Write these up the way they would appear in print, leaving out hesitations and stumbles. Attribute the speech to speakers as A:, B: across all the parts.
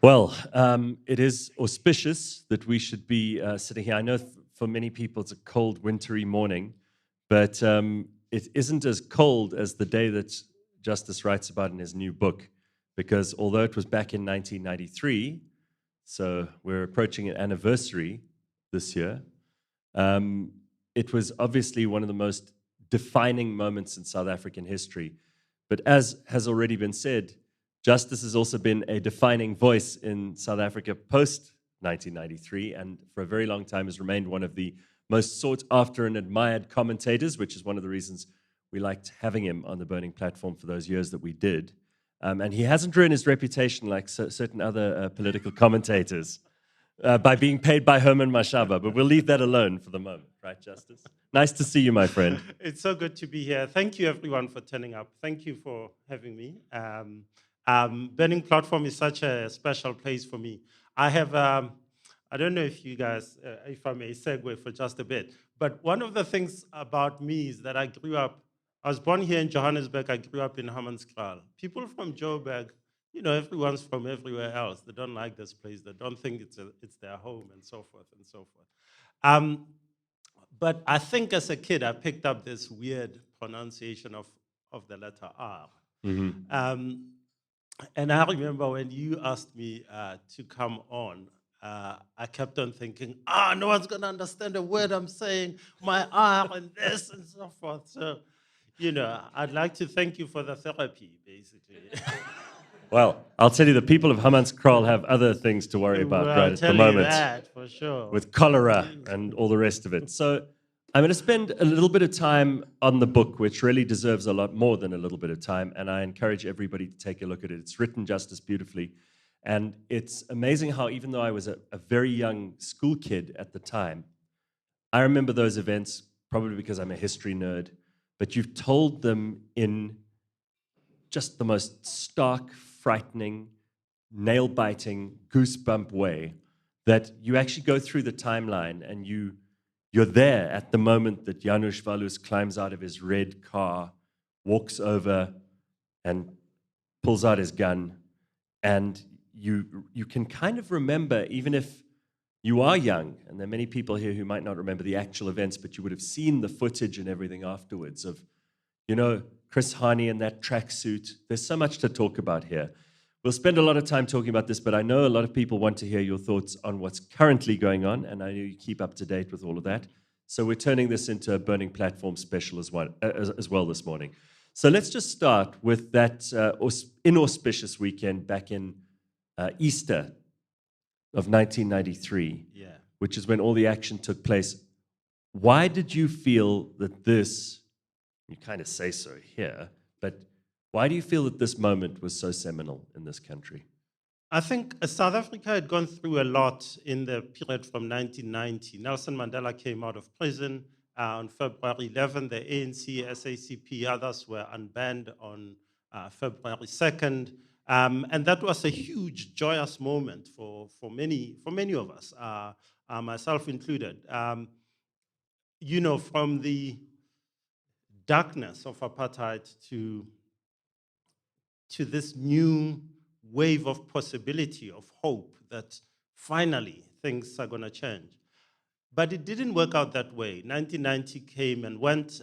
A: Well, it is auspicious that we should be sitting here. I know for many people it's a cold, wintry morning, but it isn't as cold as the day that Justice writes about in his new book, because although it was back in 1993, so we're approaching an anniversary this year, it was obviously one of the most defining moments in South African history. But as has already been said, Justice has also been a defining voice in South Africa post 1993, and for a very long time has remained one of the most sought after and admired commentators, which is one of the reasons we liked having him on the Burning Platform for those years that we did. And he hasn't ruined his reputation like certain other political commentators by being paid by Herman Mashaba, but we'll leave that alone for the moment, right, Justice? Nice to see you, my friend.
B: It's so good to be here. Thank you, everyone, for turning up. Thank you for having me. Burning Platform is such a special place for me. I have, I don't know if you guys, if I may segue for just a bit, but one of the things about me is that I was born here in Johannesburg. I grew up in Hammanskraal. People from Joburg, you know, everyone's from everywhere else. They don't like this place. They don't think it's their home, and so forth and so forth. But I think as a kid, I picked up this weird pronunciation of the letter R.
A: Mm-hmm.
B: And I remember when you asked me to come on, I kept on thinking, no one's going to understand a word I'm saying, my R and this and so forth. So, you know, I'd like to thank you for the therapy, basically.
A: Well, I'll tell you, the people of Hammanskraal have other things to worry about right at the moment.
B: That, for sure.
A: With cholera and all the rest of it. So I'm going to spend a little bit of time on the book, which really deserves a lot more than a little bit of time, and I encourage everybody to take a look at it. It's written Justice beautifully, and it's amazing how even though I was a very young school kid at the time, I remember those events, probably because I'm a history nerd, but you've told them in just the most stark, frightening, nail-biting, goosebump way that you actually go through the timeline and you're there at the moment that Janusz Valus climbs out of his red car, walks over and pulls out his gun, and you can kind of remember, even if you are young, and there are many people here who might not remember the actual events, but you would have seen the footage and everything afterwards of, you know, Chris Hani in that tracksuit. There's so much to talk about here. We'll spend a lot of time talking about this, but I know a lot of people want to hear your thoughts on what's currently going on, and I know you keep up to date with all of that. So we're turning this into a Burning Platform special as well this morning. So let's just start with that inauspicious weekend back in Easter of 1993, which is when all the action took place. Why did you feel that this, you kind of say so here, but why do you feel that this moment was so seminal in this country?
B: I think South Africa had gone through a lot in the period from 1990. Nelson Mandela came out of prison on February 11. The ANC, SACP, others were unbanned on February 2nd. And that was a huge, joyous moment for many of us, myself included. You know, from the darkness of apartheid to this new wave of possibility, of hope that finally things are going to change. But it didn't work out that way. 1990 came and went.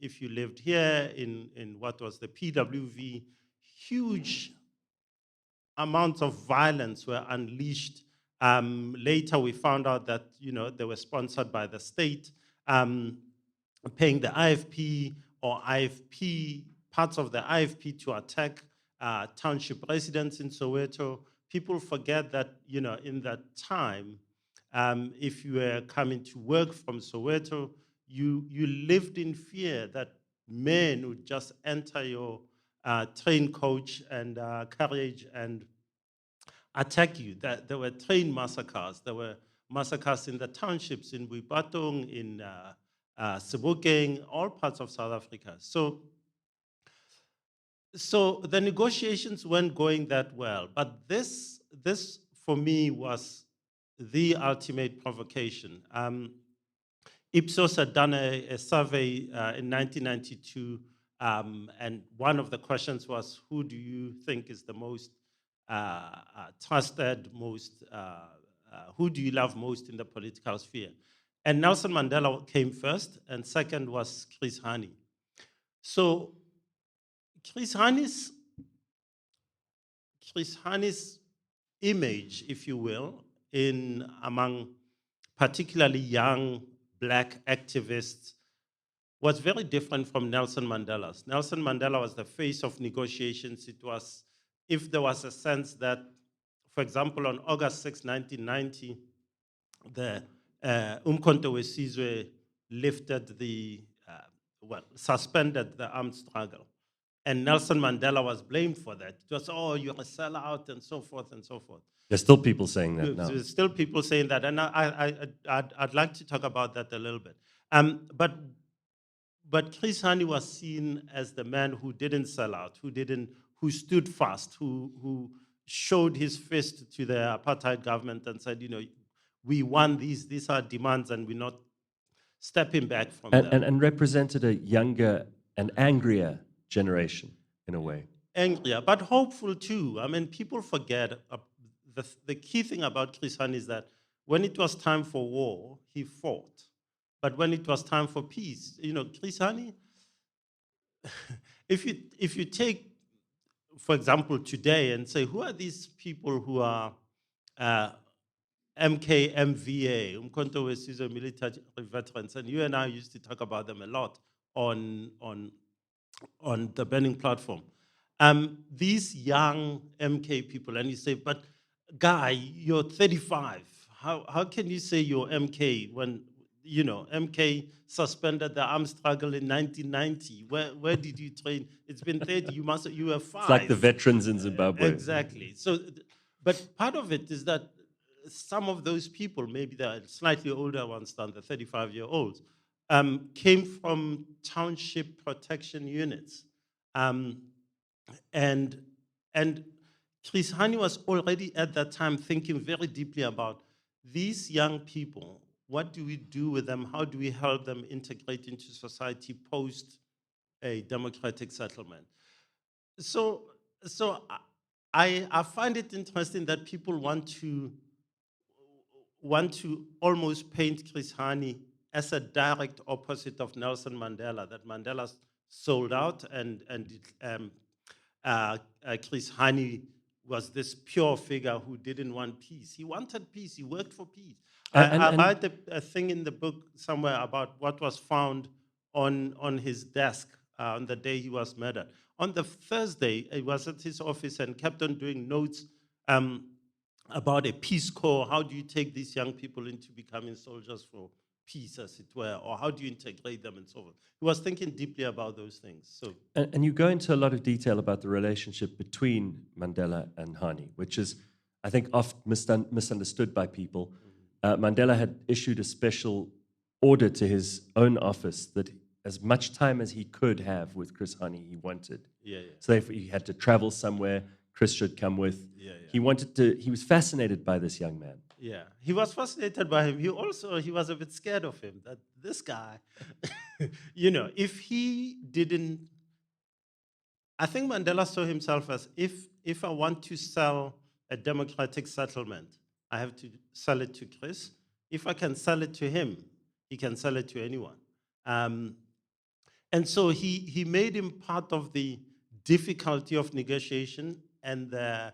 B: If you lived here in what was the PWV, huge amounts of violence were unleashed. Later, we found out that, you know, they were sponsored by the state, paying the IFP or IFP, parts of the IFP to attack township residents in Soweto. People forget that, you know, in that time, if you were coming to work from Soweto, you lived in fear that men would just enter your train coach and carriage and attack you. That there were train massacres. There were massacres in the townships, in Buibatong, in Sebokeng, all parts of South Africa. So the negotiations weren't going that well. But this for me was the ultimate provocation. Ipsos had done a survey in 1992, and one of the questions was, who do you think is the most trusted, most, who do you love most in the political sphere? And Nelson Mandela came first, and second was Chris Hani. So Chris Hani's, Chris Hani's image, if you will, in among particularly young black activists was very different from Nelson Mandela's. Nelson Mandela was the face of negotiations. It was, if there was a sense that, for example, on August 6, 1990, the Umkhonto we Sizwe lifted the, suspended the armed struggle. And Nelson Mandela was blamed for that. It was, oh, you're a sellout and so forth and so forth.
A: There's still people saying that now.
B: There's still people saying that, and I'd like to talk about that a little bit. But Chris Hani was seen as the man who didn't sell out, who stood fast, who showed his fist to the apartheid government and said, we want these are demands, and we're not stepping back from them.
A: And represented a younger and angrier generation in a way.
B: Angrier, but hopeful too. I mean, people forget the key thing about Chris Hani is that when it was time for war, he fought. But when it was time for peace, Chris Hani, if you take, for example, today and say, who are these people who are MKMVA, Umkhonto we Sizwe military veterans, and you and I used to talk about them a lot on the Burning Platform. These young MK people, and you say, but Guy, you're 35. How can you say you're MK when, MK suspended the armed struggle in 1990? Where did you train? It's been 30, you were 5.
A: It's like the veterans in Zimbabwe.
B: Exactly. So, but part of it is that some of those people, maybe the slightly older ones than the 35-year-olds, came from township protection units. And Chris Hani was already at that time thinking very deeply about these young people. What do we do with them? How do we help them integrate into society post a democratic settlement? So I find it interesting that people want to almost paint Chris Hani as a direct opposite of Nelson Mandela, that Mandela sold out and Chris Hani was this pure figure who didn't want peace. He wanted peace. He worked for peace. I write a thing in the book somewhere about what was found on his desk on the day he was murdered. On the Thursday, he was at his office and kept on doing notes about a peace corps. How do you take these young people into becoming soldiers for peace, as it were, or how do you integrate them and so on? He was thinking deeply about those things. So,
A: and you go into a lot of detail about the relationship between Mandela and Hani, which is, I think, often misunderstood by people. Mandela had issued a special order to his own office that as much time as he could have with Chris Hani, he wanted. So if he had to travel somewhere, Chris should come with. He was fascinated by this young man.
B: Yeah, he was fascinated by him. He was a bit scared of him, that this guy, if he didn't, I think Mandela saw himself as, if I want to sell a democratic settlement, I have to sell it to Chris. If I can sell it to him, he can sell it to anyone. And so he made him part of the difficulty of negotiation and the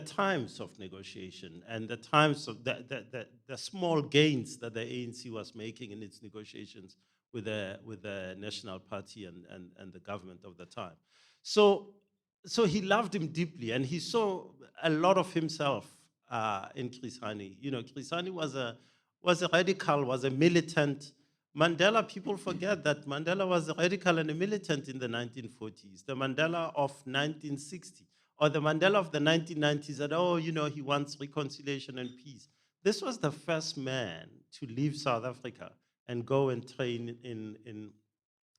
B: times of negotiation and the times of the small gains that the ANC was making in its negotiations with the National Party and the government of the time. So he loved him deeply, and he saw a lot of himself in Chris Hani. Chris Hani was a radical, was a militant. Mandela, people forget that Mandela was a radical and a militant in the 1940s. The Mandela of 1960. Or the Mandela of the 1990s said, he wants reconciliation and peace. This was the first man to leave South Africa and go and train in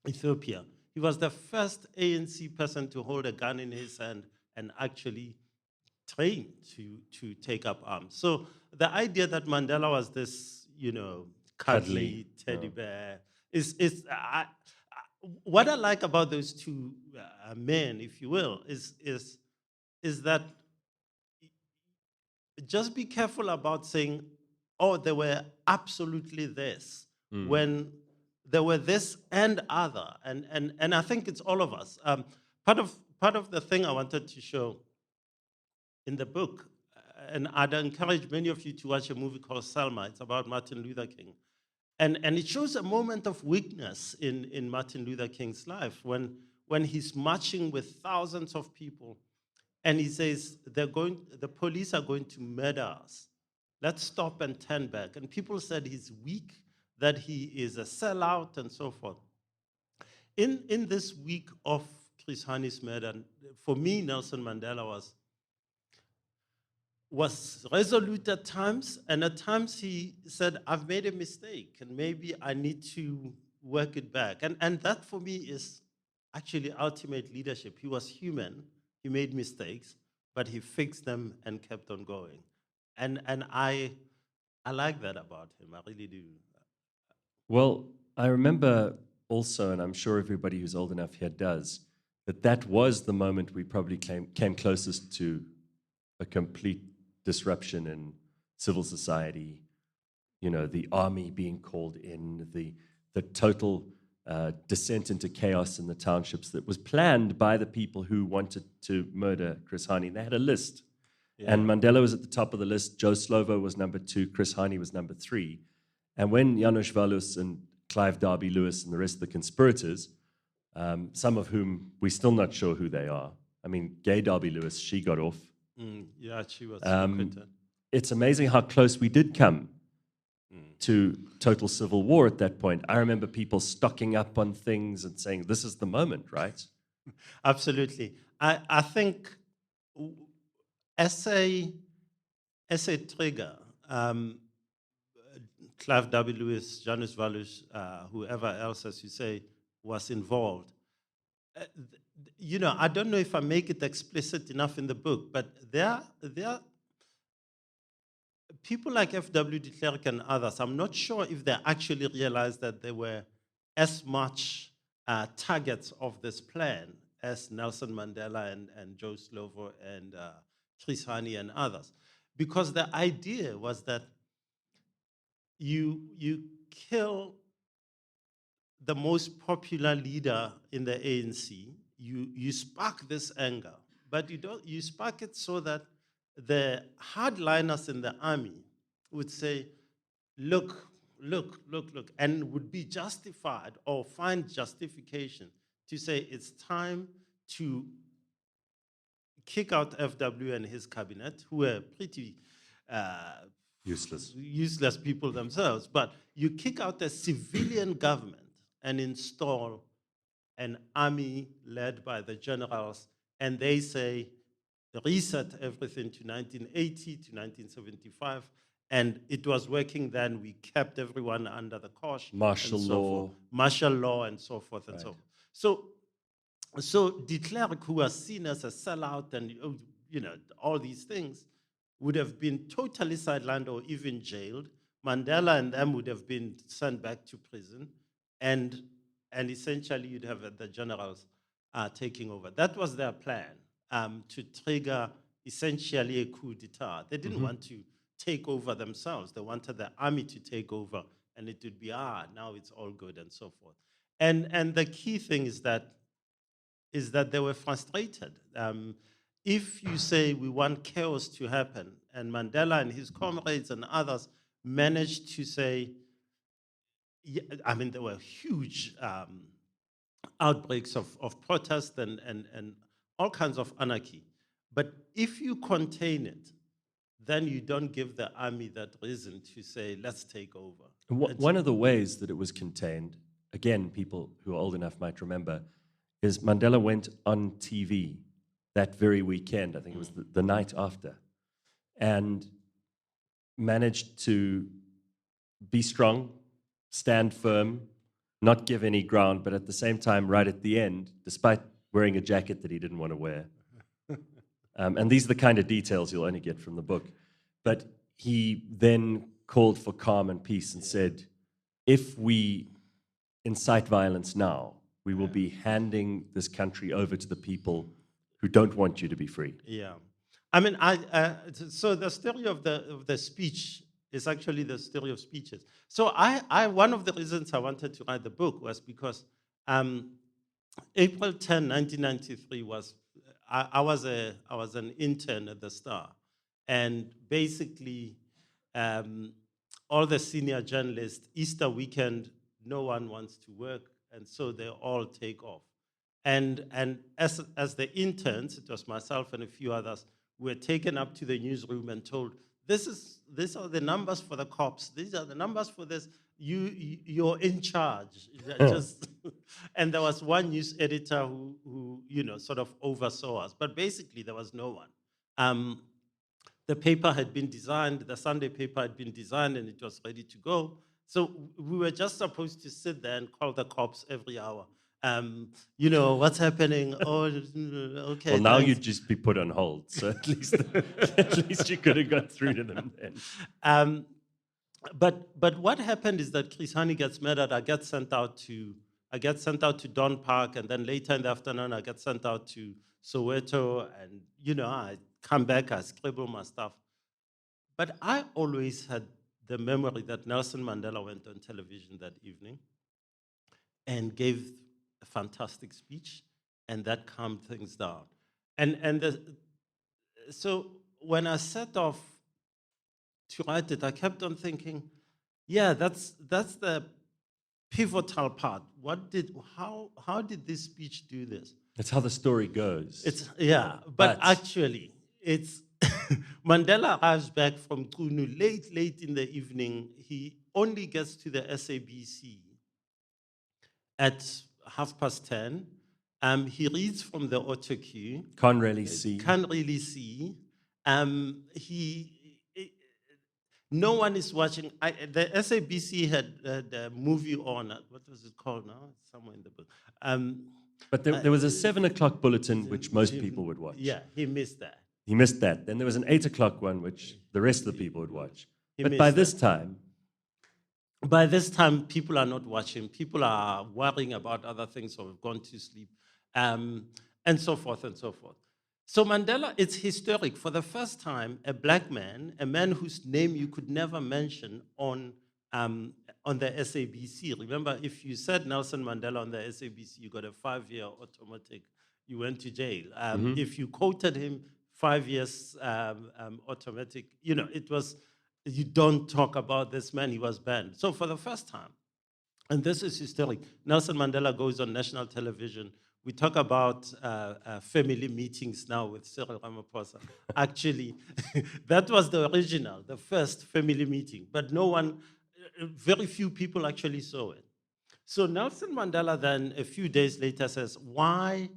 B: Ethiopia. He was the first ANC person to hold a gun in his hand and actually train to take up arms. So the idea that Mandela was this, cuddly teddy bear what I like about those two men, if you will, is that just be careful about saying, oh, they were absolutely this, when there were this and other. And I think it's all of us. Part of the thing I wanted to show in the book, and I'd encourage many of you to watch a movie called Selma. It's about Martin Luther King. And it shows a moment of weakness in Martin Luther King's life when he's marching with thousands of people and he says, the police are going to murder us. Let's stop and turn back. And people said he's weak, that he is a sellout, and so forth. In this week of Chris Hani's murder, for me, Nelson Mandela was resolute at times, and at times he said, I've made a mistake, and maybe I need to work it back. And that for me is actually ultimate leadership. He was human, he made mistakes, but he fixed them and kept on going. And I like that about him, I really do.
A: Well, I remember also, and I'm sure everybody who's old enough here does, that was the moment we probably came closest to a complete disruption in civil society. You know, the army being called in, the total descent into chaos in the townships that was planned by the people who wanted to murder Chris Hani. They had a list.
B: Yeah.
A: And Mandela was at the top of the list. Joe Slovo was number 2. Chris Hani was number 3. And when Janusz Valus and Clive Derby Lewis and the rest of the conspirators, some of whom we're still not sure who they are. I mean, Gay Derby Lewis, she got off.
B: Yeah, she was.
A: It's amazing how close we did come to total civil war at that point. I remember people stocking up on things and saying, this is the moment, right?
B: Absolutely. I think as a trigger, Clive W. Lewis, Janus Valus, whoever else, as you say, was involved. You know, I don't know if I make it explicit enough in the book, but there are people like F.W. de Klerk and others. I'm not sure if they actually realized that they were as much targets of this plan as Nelson Mandela and Joe Slovo and Chris Hani and others. Because the idea was that you kill the most popular leader in the ANC, you spark this anger, but you spark it so that the hardliners in the army would say, look, and would be justified or find justification to say it's time to kick out FW and his cabinet, who were pretty useless people themselves, but you kick out a civilian government and install an army led by the generals, and they say, reset everything to 1980 to 1975, and it was working then. We kept everyone under the cosh.
A: Martial law.
B: Martial law and so forth and so. So de Klerk, who was seen as a sellout and you know all these things, would have been totally sidelined or even jailed. Mandela and them would have been sent back to prison, and essentially you'd have the generals taking over. That was their plan, to trigger essentially a coup d'etat. They didn't want to take over themselves. They wanted the army to take over, and it would be, now it's all good and so forth. And the key thing is that they were frustrated. If you say we want chaos to happen, and Mandela and his comrades and others managed to say, I mean, there were huge outbreaks of protest and all kinds of anarchy. But if you contain it, then you don't give the army that reason to say, let's take over.
A: One of the ways that it was contained, again, people who are old enough might remember, is Mandela went on TV that very weekend, I think it was the night after, and managed to be strong, stand firm, not give any ground, but at the same time, right at the end, despite wearing a jacket that he didn't want to wear. And these are the kind of details you'll only get from the book. But he then called for calm and peace and said, if we incite violence now, we will be handing this country over to the people who don't want you to be free.
B: Yeah. I mean, so the story of the speech is actually the story of speeches. So one of the reasons I wanted to write the book was because um, April 10, 1993 was, I was an intern at the Star, and basically um, all the senior journalists, Easter weekend, no one wants to work, and so they all take off. And as the interns, it was myself and a few others, we were taken up to the newsroom and told, these are the numbers for the cops. These are the numbers for this. You're in charge. Just and there was one news editor who sort of oversaw us, but basically there was no one. The paper had been designed, the Sunday paper had been designed, and it was ready to go. So we were just supposed to sit there and call the cops every hour. What's happening? Oh, okay.
A: Well, now
B: thanks.
A: you'd just be put on hold. So at least you could have got through to them then.
B: But what happened is that Chris Hani gets mad at I get sent out to Don Park, and then later in the afternoon I get sent out to Soweto, and I come back, I scribble my stuff. But I always had the memory that Nelson Mandela went on television that evening and gave a fantastic speech, and that calmed things down. So when I set off to write it, I kept on thinking, yeah, that's the pivotal part. How did this speech do this?
A: That's how the story goes.
B: But actually, it's Mandela arrives back from Kunu late in the evening. He only gets to the SABC at 10:30. He reads from the auto cue.
A: Can't really see.
B: Can't really see. No one is watching. The SABC had a movie on. What was it called now? It's somewhere in the book.
A: But there was a 7:00 bulletin, which most people would watch.
B: Yeah, he missed that.
A: He missed that. Then there was an 8:00 one, which the rest of the people would watch. But
B: by this time, people are not watching. People are worrying about other things or have gone to sleep, and so forth and so forth. So Mandela, it's historic. For the first time, a black man, a man whose name you could never mention on the SABC. Remember, if you said Nelson Mandela on the SABC, you got a 5-year automatic. You went to jail. If you quoted him, 5 years automatic. It was, you don't talk about this man. He was banned. So for the first time, and this is historic, Nelson Mandela goes on national television. We talk about family meetings now with Cyril Ramaphosa. Actually, that was the original, the first family meeting, but very few people actually saw it. So Nelson Mandela then, a few days later, says, why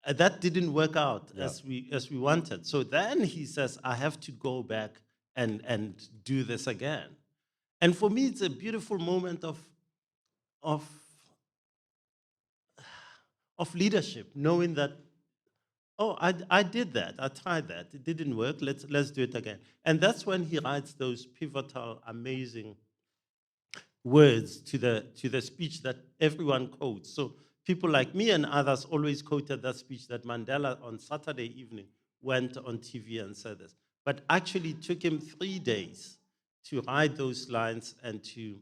B: that didn't work out as we wanted. So then he says, I have to go back and do this again. And for me, it's a beautiful moment of leadership, knowing that, oh, I did that, I tried that, it didn't work, let's do it again. And that's when he writes those pivotal, amazing words to the speech that everyone quotes. So people like me and others always quoted that speech that Mandela on Saturday evening went on TV and said this. But actually it took him 3 days to write those lines and to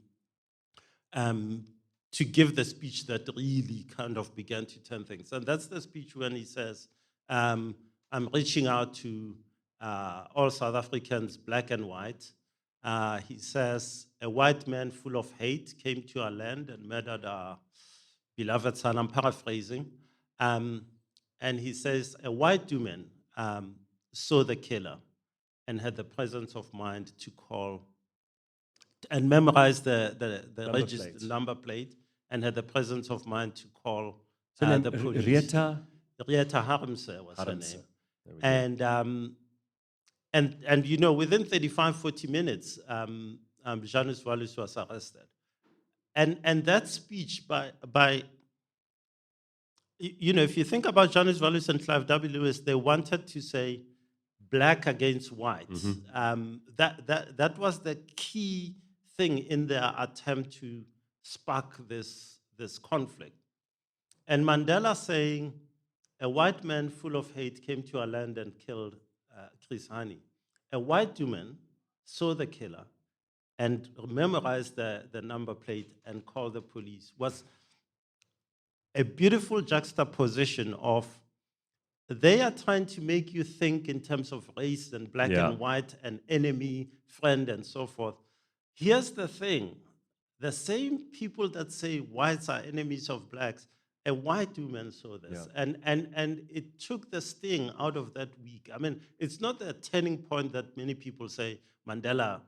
B: give the speech that really kind of began to turn things. And that's the speech when he says, I'm reaching out to all South Africans, black and white. He says, a white man full of hate came to our land and murdered our beloved son. I'm paraphrasing. And he says, a white woman saw the killer and had the presence of mind to call and memorize the number plate and had the presence of mind to call the police. Rieta Harmse was her name. And within 35, 40 minutes, Janus Wallus was arrested. And that speech by if you think about Janus Wallus and Clive W. Lewis, they wanted to say black against white. That was the key thing in their attempt to spark this conflict. And Mandela saying, a white man full of hate came to our land and killed Chris Hani. A white woman saw the killer and memorized the number plate and called the police. Was a beautiful juxtaposition of they are trying to make you think in terms of race and black
A: Yeah.
B: and white and enemy, friend, and so forth. Here's the thing. The same people that say whites are enemies of blacks, a white woman saw this.
A: Yeah.
B: And it took the sting out of that week. I mean, it's not a turning point that many people say Mandela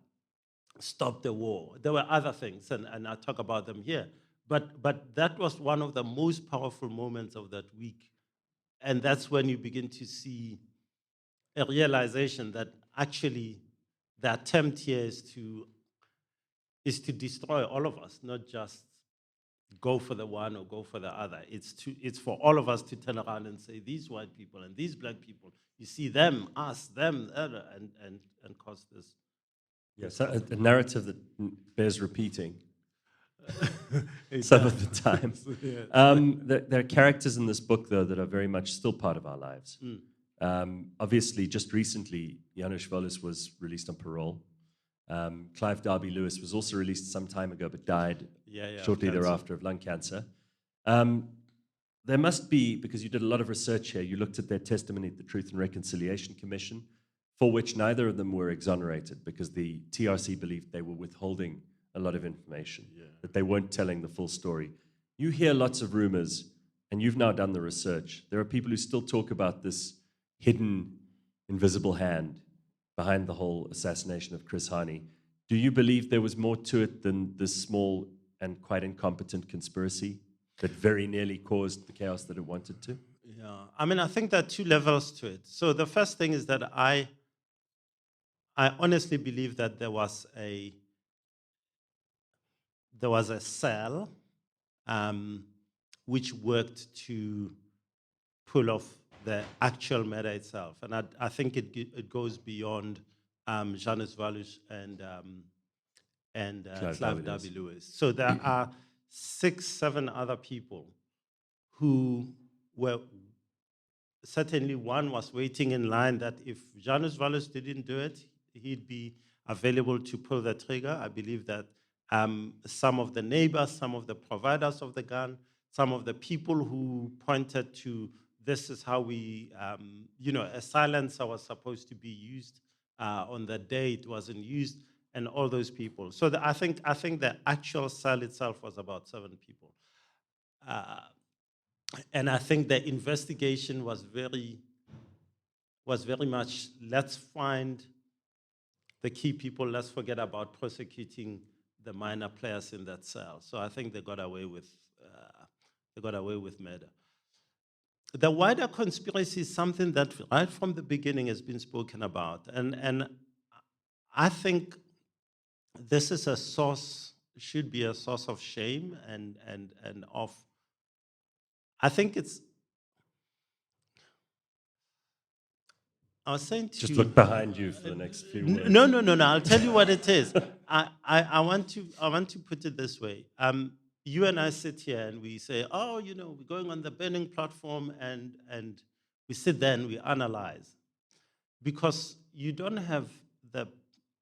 B: stopped the war. There were other things, and I'll talk about them here. But that was one of the most powerful moments of that week. And that's when you begin to see a realization that actually the attempt here is to destroy all of us, not just go for the one or go for the other. It's for all of us to turn around and say, these white people and these black people, you see them, us, them, and cause this.
A: Yes, a narrative that bears repeating some of the time. There are characters in this book, though, that are very much still part of our lives. Obviously, just recently, Janusz Volus was released on parole. Clive Darby Lewis was also released some time ago, but died shortly thereafter of lung cancer. There must be, because you did a lot of research here, you looked at their testimony at the Truth and Reconciliation Commission, for which neither of them were exonerated because the TRC believed they were withholding a lot of information, that they weren't telling the full story. You hear lots of rumors, and you've now done the research. There are people who still talk about this hidden, invisible hand behind the whole assassination of Chris Hani. Do you believe there was more to it than this small and quite incompetent conspiracy that very nearly caused the chaos that it wanted to?
B: Yeah, I mean, I think there are two levels to it. So the first thing is that I honestly believe that there was a cell which worked to pull off the actual matter itself, and I think it goes beyond Janusz Volus and Clive Darby Lewis. So there are 6, 7 other people who were, certainly one was waiting in line that if Janusz Volus didn't do it, he'd be available to pull the trigger. I believe that some of the neighbors, some of the providers of the gun, some of the people who pointed to this is how we, a silencer was supposed to be used on the day it wasn't used, and all those people. So I think the actual cell itself was about 7 people. And I think the investigation was very much, let's find the key people, let's forget about prosecuting the minor players in that cell. So I think they got away with murder. The wider conspiracy is something that right from the beginning has been spoken about. And I think this is should be a source of shame and of, I think it's, I was saying to
A: Just look behind you for the next few words.
B: No. I'll tell you what it is. I want to put it this way. You and I sit here and we say, oh, we're going on the burning platform, and we sit there and we analyze, because you don't have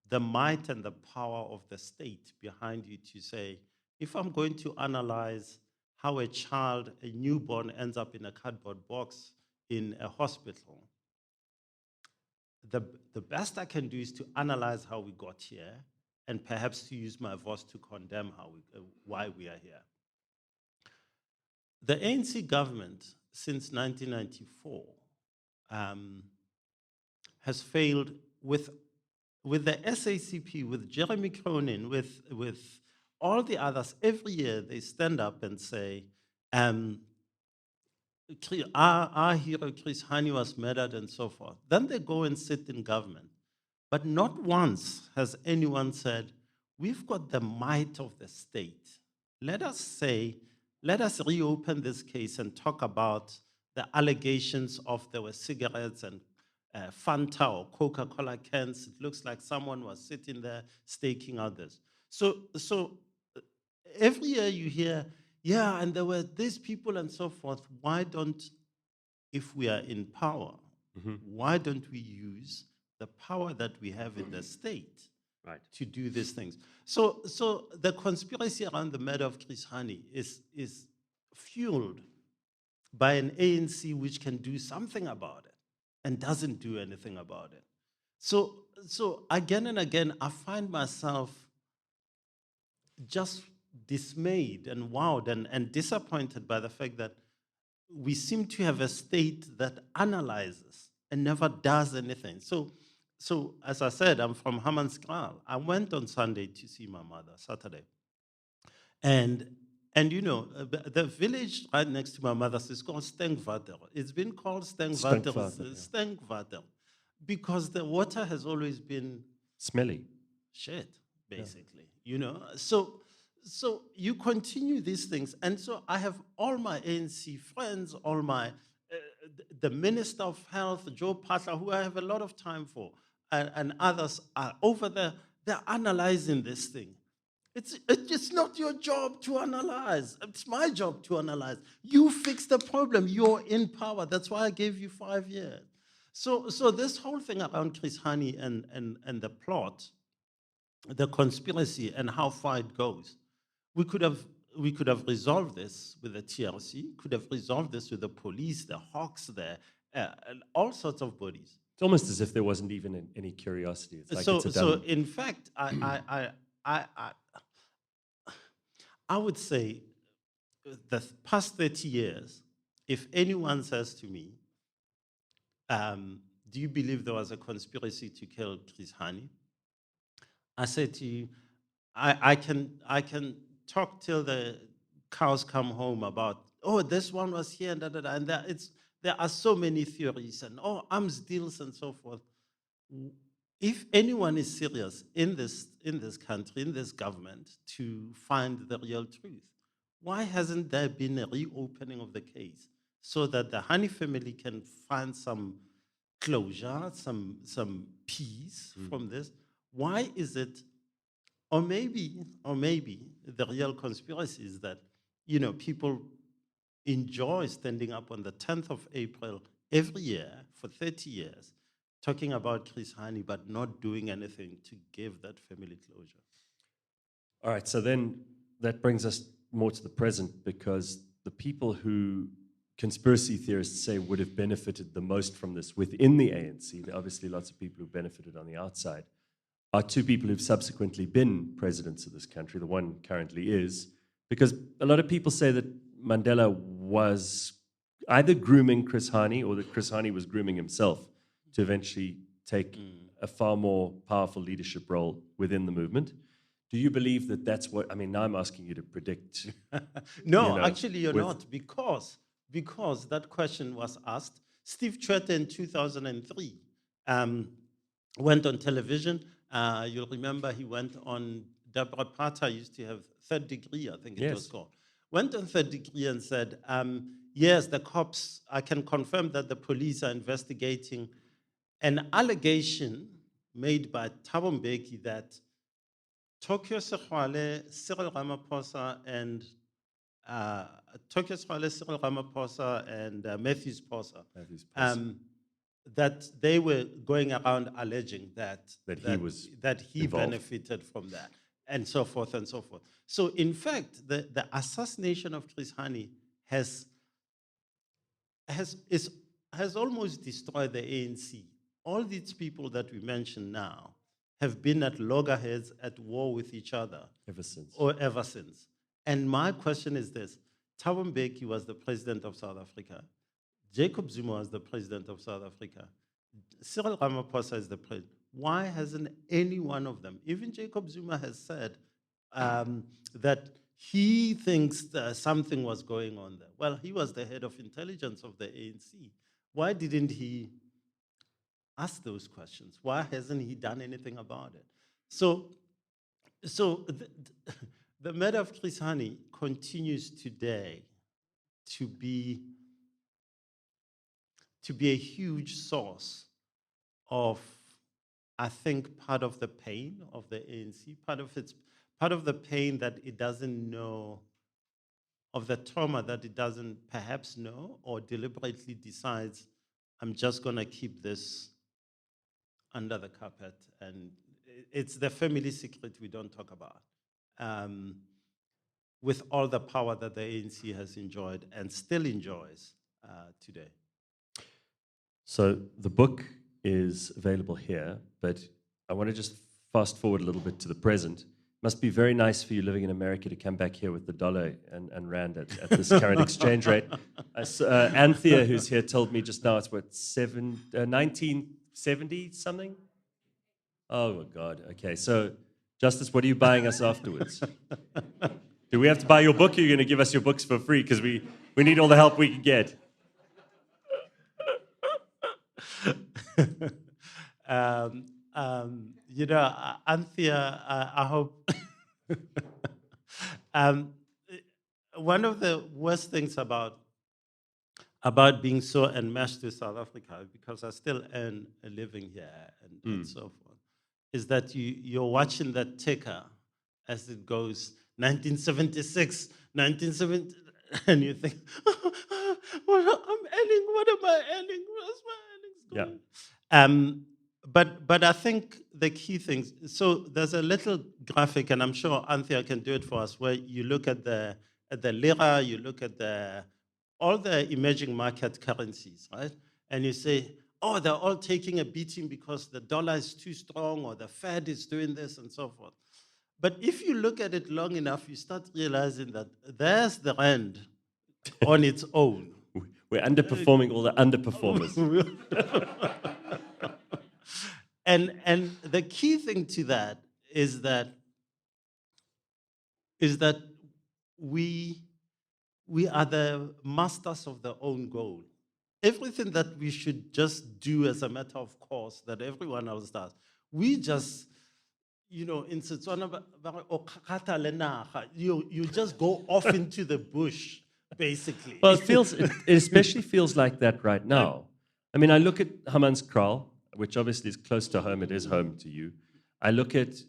B: the might and the power of the state behind you to say, if I'm going to analyze how a child, a newborn, ends up in a cardboard box in a hospital, the best I can do is to analyze how we got here, and perhaps to use my voice to condemn why we are here. The ANC government since 1994 has failed with the SACP, with Jeremy Cronin, with all the others. Every year they stand up and say, our hero Chris Hani was murdered and so forth. Then they go and sit in government. But not once has anyone said, we've got the might of the state. Let us reopen this case and talk about the allegations of there were cigarettes and Fanta or Coca-Cola cans. It looks like someone was sitting there staking out this. So every year you hear, yeah, and there were these people and so forth. Why don't, if we are in power, why don't we use use the power that we have in the state
A: Right.
B: to do these things. So the conspiracy around the murder of Chris Hani is fueled by an ANC which can do something about it and doesn't do anything about it. So again and again, I find myself just dismayed and wowed and disappointed by the fact that we seem to have a state that analyzes and never does anything. So as I said, I'm from Hammanskraal. I went on Sunday to see my mother, Saturday. And the village right next to my mother's is called Stengvater. It's been called Stengvater,
A: Stengvater, yeah.
B: Stengvater, because the water has always been
A: Smelly.
B: shit, basically. So you continue these things, and so I have all my ANC friends, all my the Minister of Health, Joe Patla, who I have a lot of time for, and others are over there. They're analyzing this thing. It's not your job to analyze. It's my job to analyze. You fix the problem. You're in power. That's why I gave you 5 years. So this whole thing around Chris Hani and the plot, the conspiracy, and how far it goes, we could have resolved this with the TRC, could have resolved this with the police, the Hawks, and all sorts of bodies.
A: It's almost as if there wasn't even any curiosity. It's like
B: So,
A: it's a
B: so
A: done.
B: in fact, I would say the past 30 years, if anyone says to me, do you believe there was a conspiracy to kill Chris Hani? I say to you, I can talk till the cows come home about, oh, this one was here and da da da, and there are so many theories and arms deals and so forth. If anyone is serious in this country, in this government, to find the real truth, why hasn't there been a reopening of the case so that the Hani family can find some closure, some peace from this? Why is it? Or maybe the real conspiracy is that people enjoy standing up on the 10th of April every year for 30 years, talking about Chris Hani, but not doing anything to give that family closure.
A: All right, so then that brings us more to the present, because the people who conspiracy theorists say would have benefited the most from this within the ANC, there are obviously lots of people who benefited on the outside, are two people who've subsequently been presidents of this country. The one currently is, because a lot of people say that Mandela was either grooming Chris Hani or that Chris Hani was grooming himself to eventually take a far more powerful leadership role within the movement. Do you believe that that's what, I mean, now I'm asking you to predict.
B: No, actually you're not, because that question was asked. Steve Chwete in 2003 went on television. You'll remember he went on, Deborah Pata used to have Third Degree, I think it was called. Went on Third Degree and said, yes, the cops, I can confirm that the police are investigating an allegation made by Thabo Mbeki that Tokyo Sekgwale, Cyril Ramaphosa, and Matthews Posa, that they were going around alleging that he benefited from that, and so forth and so forth. So in fact, the assassination of Chris Hani has almost destroyed the ANC. All these people that we mention now have been at loggerheads, at war with each other
A: ever since.
B: And my question is this: Thabo Mbeki was the president of South Africa. Jacob Zuma was the president of South Africa. Cyril Ramaphosa is the president. Why hasn't any one of them, even Jacob Zuma has said that he thinks that something was going on there. Well, he was the head of intelligence of the ANC. Why didn't he ask those questions? Why hasn't he done anything about it? So the matter of Chris Hani continues today to be a huge source of, I think, part of the pain of the ANC, part of the pain that it doesn't know, of the trauma that it doesn't perhaps know, or deliberately decides, I'm just going to keep this under the carpet, and it's the family secret we don't talk about. With all the power that the ANC has enjoyed and still enjoys today.
A: So the book is available here, but I want to just fast forward a little bit to the present. Must be very nice for you living in America to come back here with the dollar and rand at this current exchange rate. Anthea, who's here, told me just now it's what, 1970 something? Oh, my God. Okay, so Justice, what are you buying us afterwards? Do we have to buy your book, or are you going to give us your books for free? Because we need all the help we can get.
B: Anthea, I hope. One of the worst things about being so enmeshed with South Africa, because I still earn a living here and so forth, is that you're watching that ticker as it goes 1976, 1970, and you think, what I'm earning, what am I earning? Where's my earnings going? But I think the key things, so there's a little graphic, and I'm sure Anthea can do it for us, where you look at the lira, you look at all the emerging market currencies, right? And you say, oh, they're all taking a beating because the dollar is too strong, or the Fed is doing this and so forth. But if you look at it long enough, you start realizing that there's the rand on its own.
A: We're underperforming all the underperformers.
B: And the key thing to that is that we are the masters of their own goal. Everything that we should just do as a matter of course that everyone else does, we just, in Setswana, you just go off into the bush, basically.
A: Well, it especially feels like that right now. I mean, I look at Hammanskraal, which obviously is close to home. It is home to you. I look at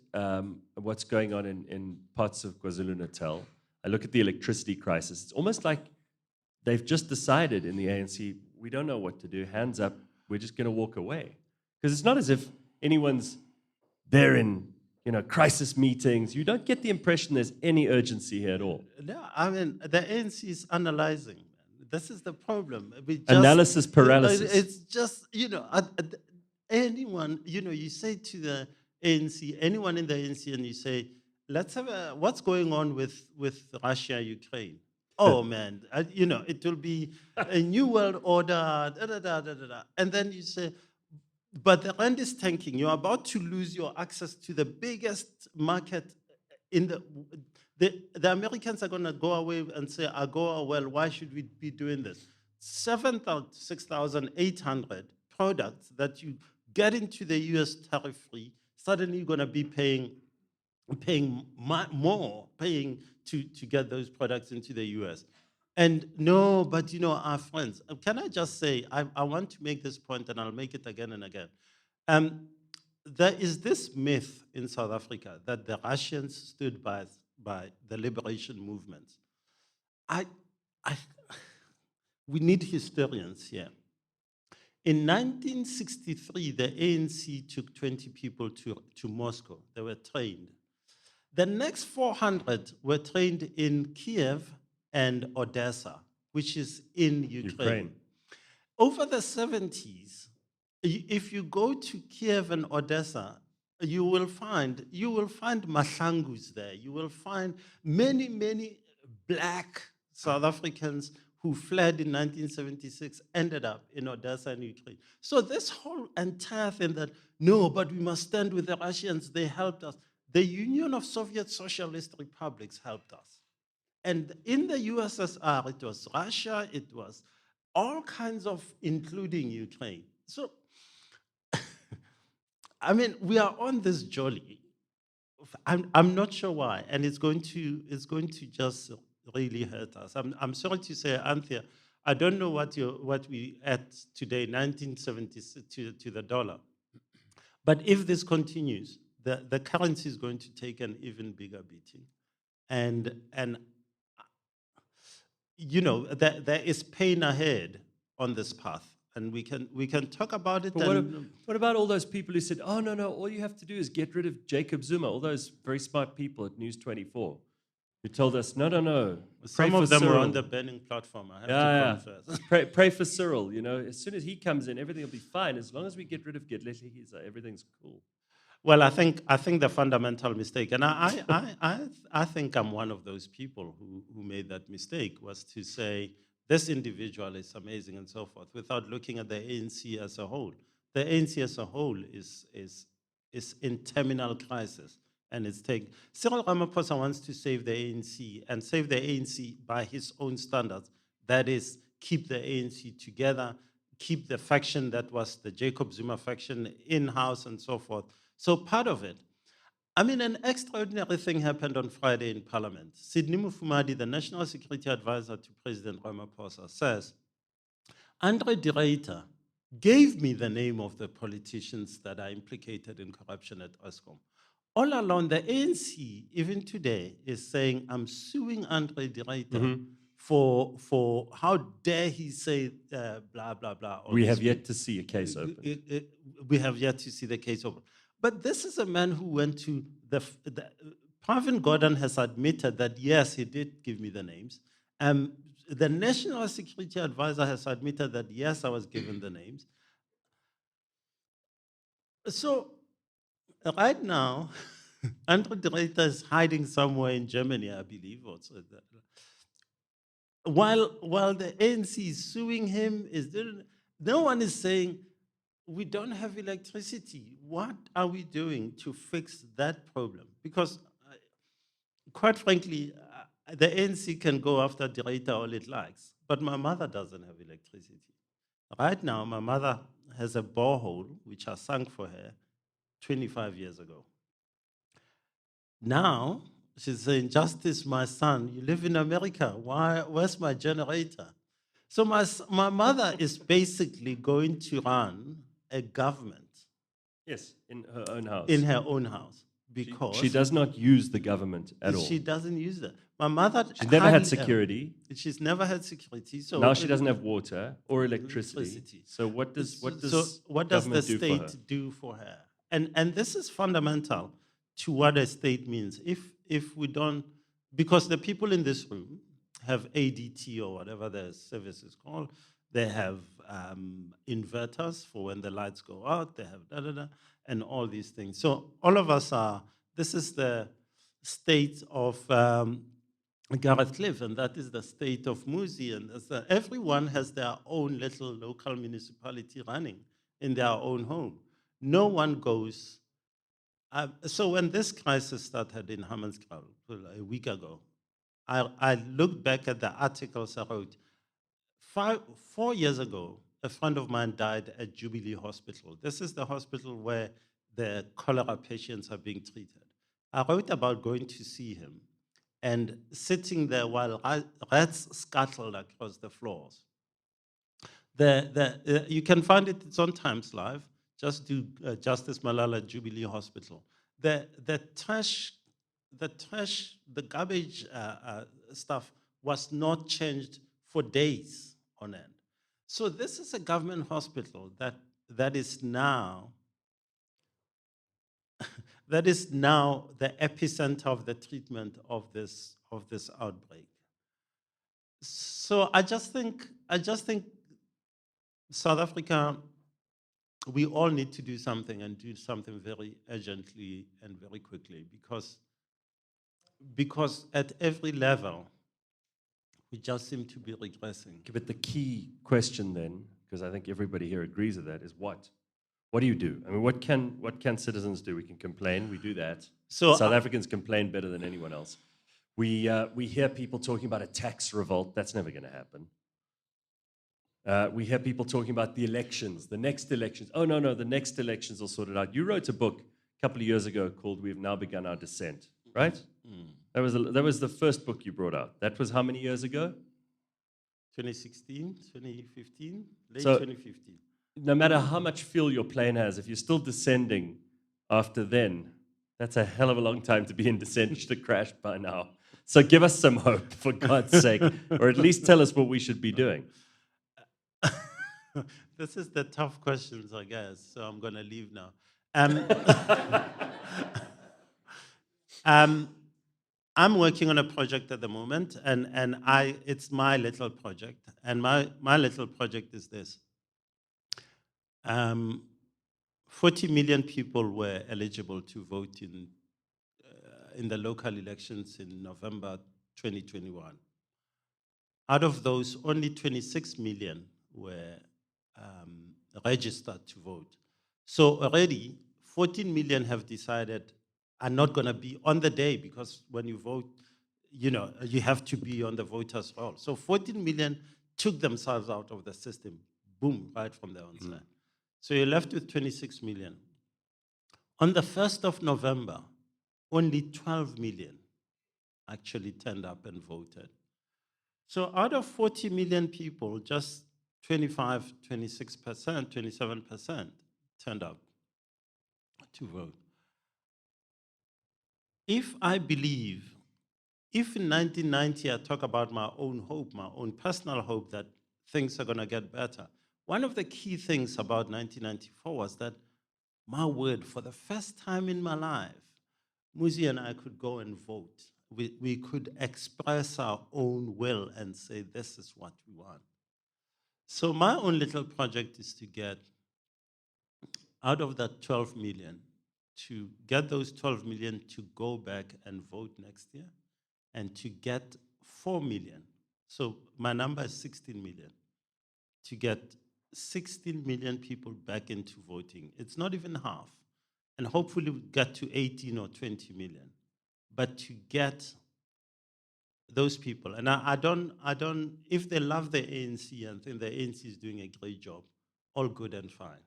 A: what's going on in parts of KwaZulu-Natal. I look at the electricity crisis. It's almost like they've just decided in the ANC, we don't know what to do. Hands up, we're just going to walk away. Because it's not as if anyone's there in crisis meetings. You don't get the impression there's any urgency here at all.
B: No, I mean, the ANC is analyzing. This is the problem.
A: Analysis paralysis.
B: It's just, anyone, you say to the ANC, anyone in the ANC, and you say, let's have what's going on with Russia, Ukraine? Oh, man, it will be a new world order, And then you say, but the rand is tanking. You're about to lose your access to the biggest market in the Americans are going to go away and say, AGOA, well, why should we be doing this? 6,800 products that you get into the US tariff-free, suddenly you're going to be paying more to get those products into the US. And no, but our friends, can I just say, I want to make this point, and I'll make it again and again. There is this myth in South Africa that the Russians stood by the liberation movement. We need historians here. In 1963, the ANC took 20 people to Moscow. They were trained. The next 400 were trained in Kiev and Odessa, which is in Ukraine. Over the 70s, if you go to Kiev and Odessa, you will find Mahlangus there. You will find many, many black South Africans who fled in 1976 ended up in Odessa and Ukraine. So this whole entire thing that, no, but we must stand with the Russians, they helped us. The Union of Soviet Socialist Republics helped us. And in the USSR, it was Russia, it was all kinds of, including Ukraine. So, I mean, we are on this jolly. I'm not sure why, and it's going to just really hurt us. I'm sorry to say, Anthea, I don't know what we at today, 1976 to the dollar. But if this continues, the currency is going to take an even bigger beating. And there is pain ahead on this path. and we can talk about it.
A: But
B: And
A: what about all those people who said, oh, no, no, all you have to do is get rid of Jacob Zuma, all those very smart people at News 24 who told us, no, no, no, pray
B: some
A: for
B: of them were
A: Cyril.
B: on the burning platform, I have to
A: Yeah,
B: confess.
A: pray for Cyril. You know, as soon as he comes in, everything will be fine. As long as we get rid of Gedlehle, everything's cool.
B: Well, I think the fundamental mistake, and I think I'm one of those people who made that mistake, was to say this individual is amazing and so forth, without looking at the ANC as a whole. The ANC as a whole is in terminal crisis, and it's taking. Cyril Ramaphosa wants to save the ANC and save the ANC by his own standards. That is, keep the ANC together, keep the faction that was the Jacob Zuma faction in-house and so forth. So part of it, I mean, an extraordinary thing happened on Friday in Parliament. Sidney Mufumadi, the National Security Advisor to President Ramaphosa, says, Andre de Ruyter gave me the name of the politicians that are implicated in corruption at Eskom. All along, the ANC, even today, is saying, I'm suing Andre de Ruyter for how dare he say blah, blah, blah.
A: We have yet to see a case open.
B: We have yet to see the case open. But this is a man who went to Pravin Gordhan has admitted that, yes, he did give me the names. The National Security Advisor has admitted that, yes, I was given the names. So right now, Andre de Ruyter is hiding somewhere in Germany, I believe. While the ANC is suing him, no one is saying, we don't have electricity. What are we doing to fix that problem? Because, quite frankly, the ANC can go after De Ruyter all it likes, but my mother doesn't have electricity. Right now, my mother has a borehole, which I sunk for her 25 years ago. Now, she's saying, Justice, my son, you live in America. Where's my generator? So my mother is basically going to run a government.
A: Yes, in her own house.
B: In her own house. Because
A: she does not use the government at all.
B: She doesn't use that. My mother...
A: She's never had security.
B: She's never had security. So
A: now she doesn't have water or electricity. So what does
B: the state do for her? And this is fundamental to what a state means. If we don't... Because the people in this room have ADT or whatever the service is called. They have inverters for when the lights go out. They have da-da-da, and all these things. So all of us are, this is the state of Gareth Cliff, and that is the state of Muzi. And everyone has their own little local municipality running in their own home. No one goes. So when this crisis started in Hammanskraal a week ago, I looked back at the articles I wrote. 4 years ago, a friend of mine died at Jubilee Hospital. This is the hospital where the cholera patients are being treated. I wrote about going to see him and sitting there while rats scuttled across the floors. You can find it, it's on Times Live. Just do Justice Malala Jubilee Hospital. The garbage stuff was not changed for days on end. So this is a government hospital that is now the epicenter of the treatment of this outbreak. So I just think South Africa, we all need to do something and do something very urgently and very quickly because at every level, we just seem to be regressing.
A: Okay, but the key question then, because I think everybody here agrees with that, is what? What do you do? I mean, what can citizens do? We can complain. We do that. So South Africans complain better than anyone else. We hear people talking about a tax revolt. That's never going to happen. We hear people talking about the elections, the next elections. Oh, no, the next elections will sort it out. You wrote a book a couple of years ago called We've Now Begun Our Descent, right? Mm. That was the first book you brought out. That was how many years ago?
B: 2016, 2015, late 2015.
A: No matter how much fuel your plane has, if you're still descending after then, that's a hell of a long time to be in descent. You should have crashed by now. So give us some hope, for God's sake, or at least tell us what we should be doing.
B: This is the tough questions, I guess, so I'm going to leave now. Um, um, I'm working on a project at the moment, and it's my little project. And my little project is this. 40 million people were eligible to vote in the local elections in November 2021. Out of those, only 26 million were registered to vote. So already, 14 million have decided are not going to be on the day, because when you vote, you have to be on the voters' roll. So 14 million took themselves out of the system, boom, right from the onset. So you're left with 26 million. On the 1st of November, only 12 million actually turned up and voted. So out of 40 million people, just 25, 26%, 27% turned up to vote. If in 1990 I talk about my own hope, my own personal hope that things are going to get better, one of the key things about 1994 was that, my word, for the first time in my life, Muzi and I could go and vote. We could express our own will and say, this is what we want. So my own little project is to get out of that 12 million, to get those 12 million to go back and vote next year, and to get 4 million. So my number is 16 million. To get 16 million people back into voting. It's not even half. And hopefully we'll get to 18 or 20 million. But to get those people, and I don't, if they love the ANC and think the ANC is doing a great job, all good and fine.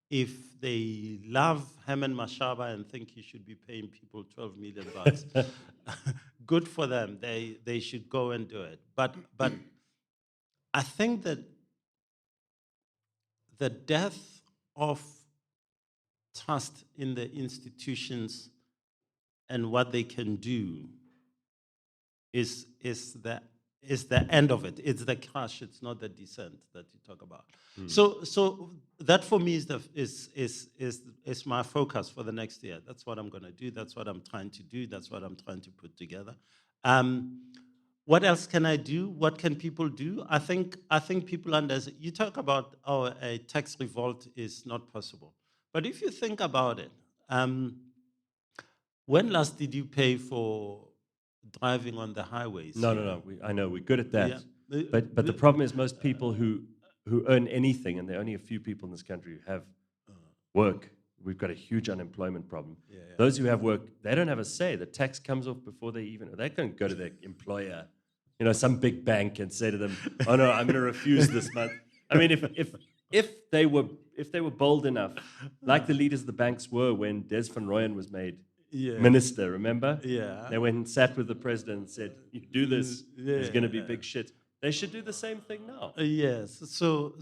B: If they love Herman Mashaba and think he should be paying people 12 million bucks, good for them. They should go and do it. But I think that the death of trust in the institutions and what they can do is the end of it. It's the crash. It's not the descent that you talk about. So that for me is my focus for the next year. That's what I'm going to do. That's what I'm trying to do. That's what I'm trying to put together. What else can I do? What can people do? I think people understand. You talk about a tax revolt is not possible, but if you think about it, when last did you pay for driving on the highways?
A: No. I know we're good at that,
B: Yeah.
A: but the problem is most people who earn anything, and there are only a few people in this country who have work. We've got a huge unemployment problem.
B: Yeah.
A: Those who have work, they don't have a say. The tax comes off before they can go to their employer, some big bank, and say to them, "Oh no, I'm going to refuse this month." I mean, if they were bold enough, like the leaders of the banks were when Des van Rooyen was made minister, remember?
B: Yeah.
A: They went and sat with the president and said, "You do this, there's going to be big shit." They should do the same thing now.
B: Yes. So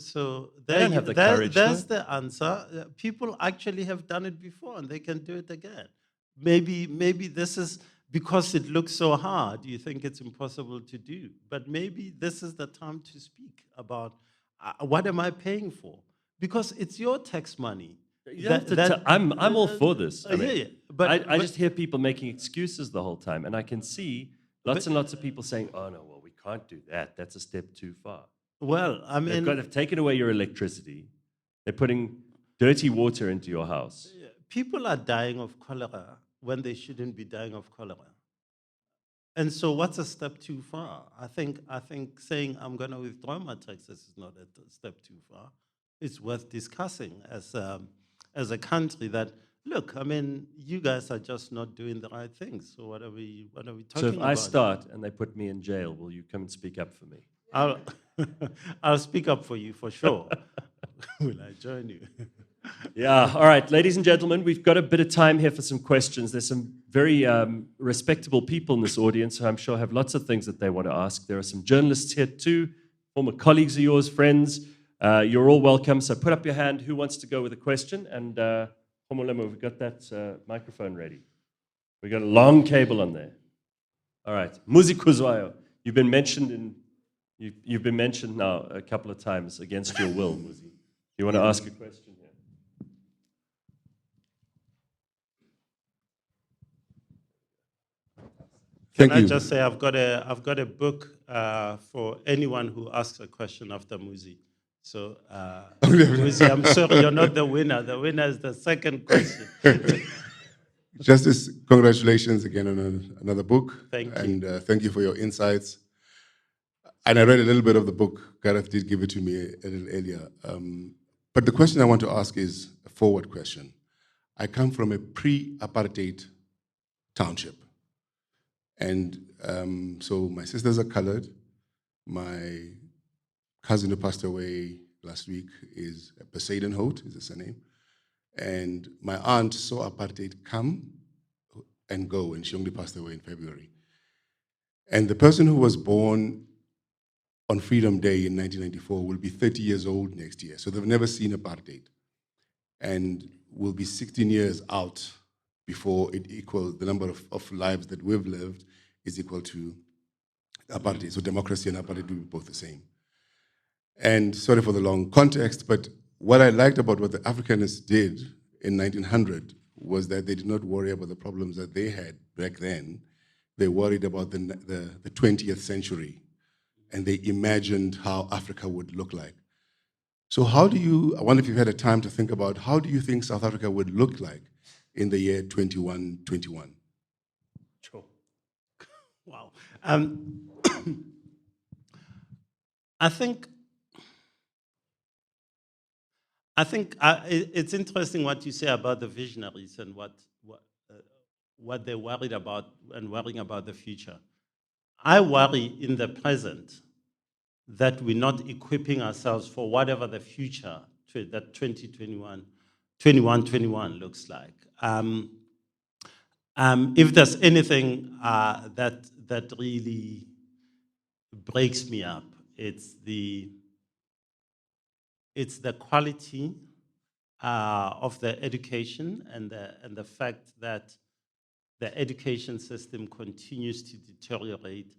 A: They don't have the courage.
B: That's the answer. People actually have done it before, and they can do it again. Maybe this is because it looks so hard. You think it's impossible to do, but maybe this is the time to speak about what am I paying for? Because it's your tax money.
A: I'm all for this. I mean,
B: yeah. But
A: I just hear people making excuses the whole time, and I can see lots and lots of people saying, "Oh no, well, we can't do that. That's a step too far."
B: Well, I mean,
A: they've taken away your electricity. They're putting dirty water into your house.
B: People are dying of cholera when they shouldn't be dying of cholera. And so, what's a step too far? I think saying I'm going to withdraw my taxes is not a step too far. It's worth discussing as a country that, look, I mean, you guys are just not doing the right things. So what are we talking about?
A: So if I start and they put me in jail, will you come and speak up for me?
B: I'll speak up for you for sure. Will I join you?
A: Yeah. All right, ladies and gentlemen, we've got a bit of time here for some questions. There's some very respectable people in this audience who I'm sure have lots of things that they want to ask. There are some journalists here too, former colleagues of yours, friends. You're all welcome. So put up your hand. Who wants to go with a question? And Homolemo, we've got that microphone ready. We've got a long cable on there. All right. Muzi Kuzwayo, you've been mentioned in You've been mentioned now a couple of times against your will, Muzi. Do you want to ask a question here?
B: Can I just say I've got a book for anyone who asks a question after Muzi. So, Muzi, I'm sorry you're not the winner. The winner is the second question.
C: Justice, congratulations again on another book.
B: Thank you.
C: And thank you for your insights. And I read a little bit of the book. Gareth did give it to me a little earlier. But the question I want to ask is a forward question. I come from a pre-apartheid township. And so my sisters are colored. My cousin who passed away last week is Poseidon Holt, is the surname. And my aunt saw apartheid come and go, and she only passed away in February. And the person who was born on Freedom Day in 1994 will be 30 years old next year. So they've never seen apartheid. And will be 16 years out before it equals the number of lives that we've lived is equal to apartheid. So democracy and apartheid will be both the same. And sorry for the long context, but what I liked about what the Africanists did in 1900 was that they did not worry about the problems that they had back then. They worried about the 20th century, and they imagined how Africa would look like. So how do you, I wonder if you've had a time to think about, how do you think South Africa would look like in the year 2121?
B: Sure. Wow. I think it's interesting what you say about the visionaries and what they're worried about and worrying about the future. I worry in the present that we're not equipping ourselves for whatever the future that 21 looks like. If there's anything that really breaks me up, it's the quality of the education and the fact that the education system continues to deteriorate.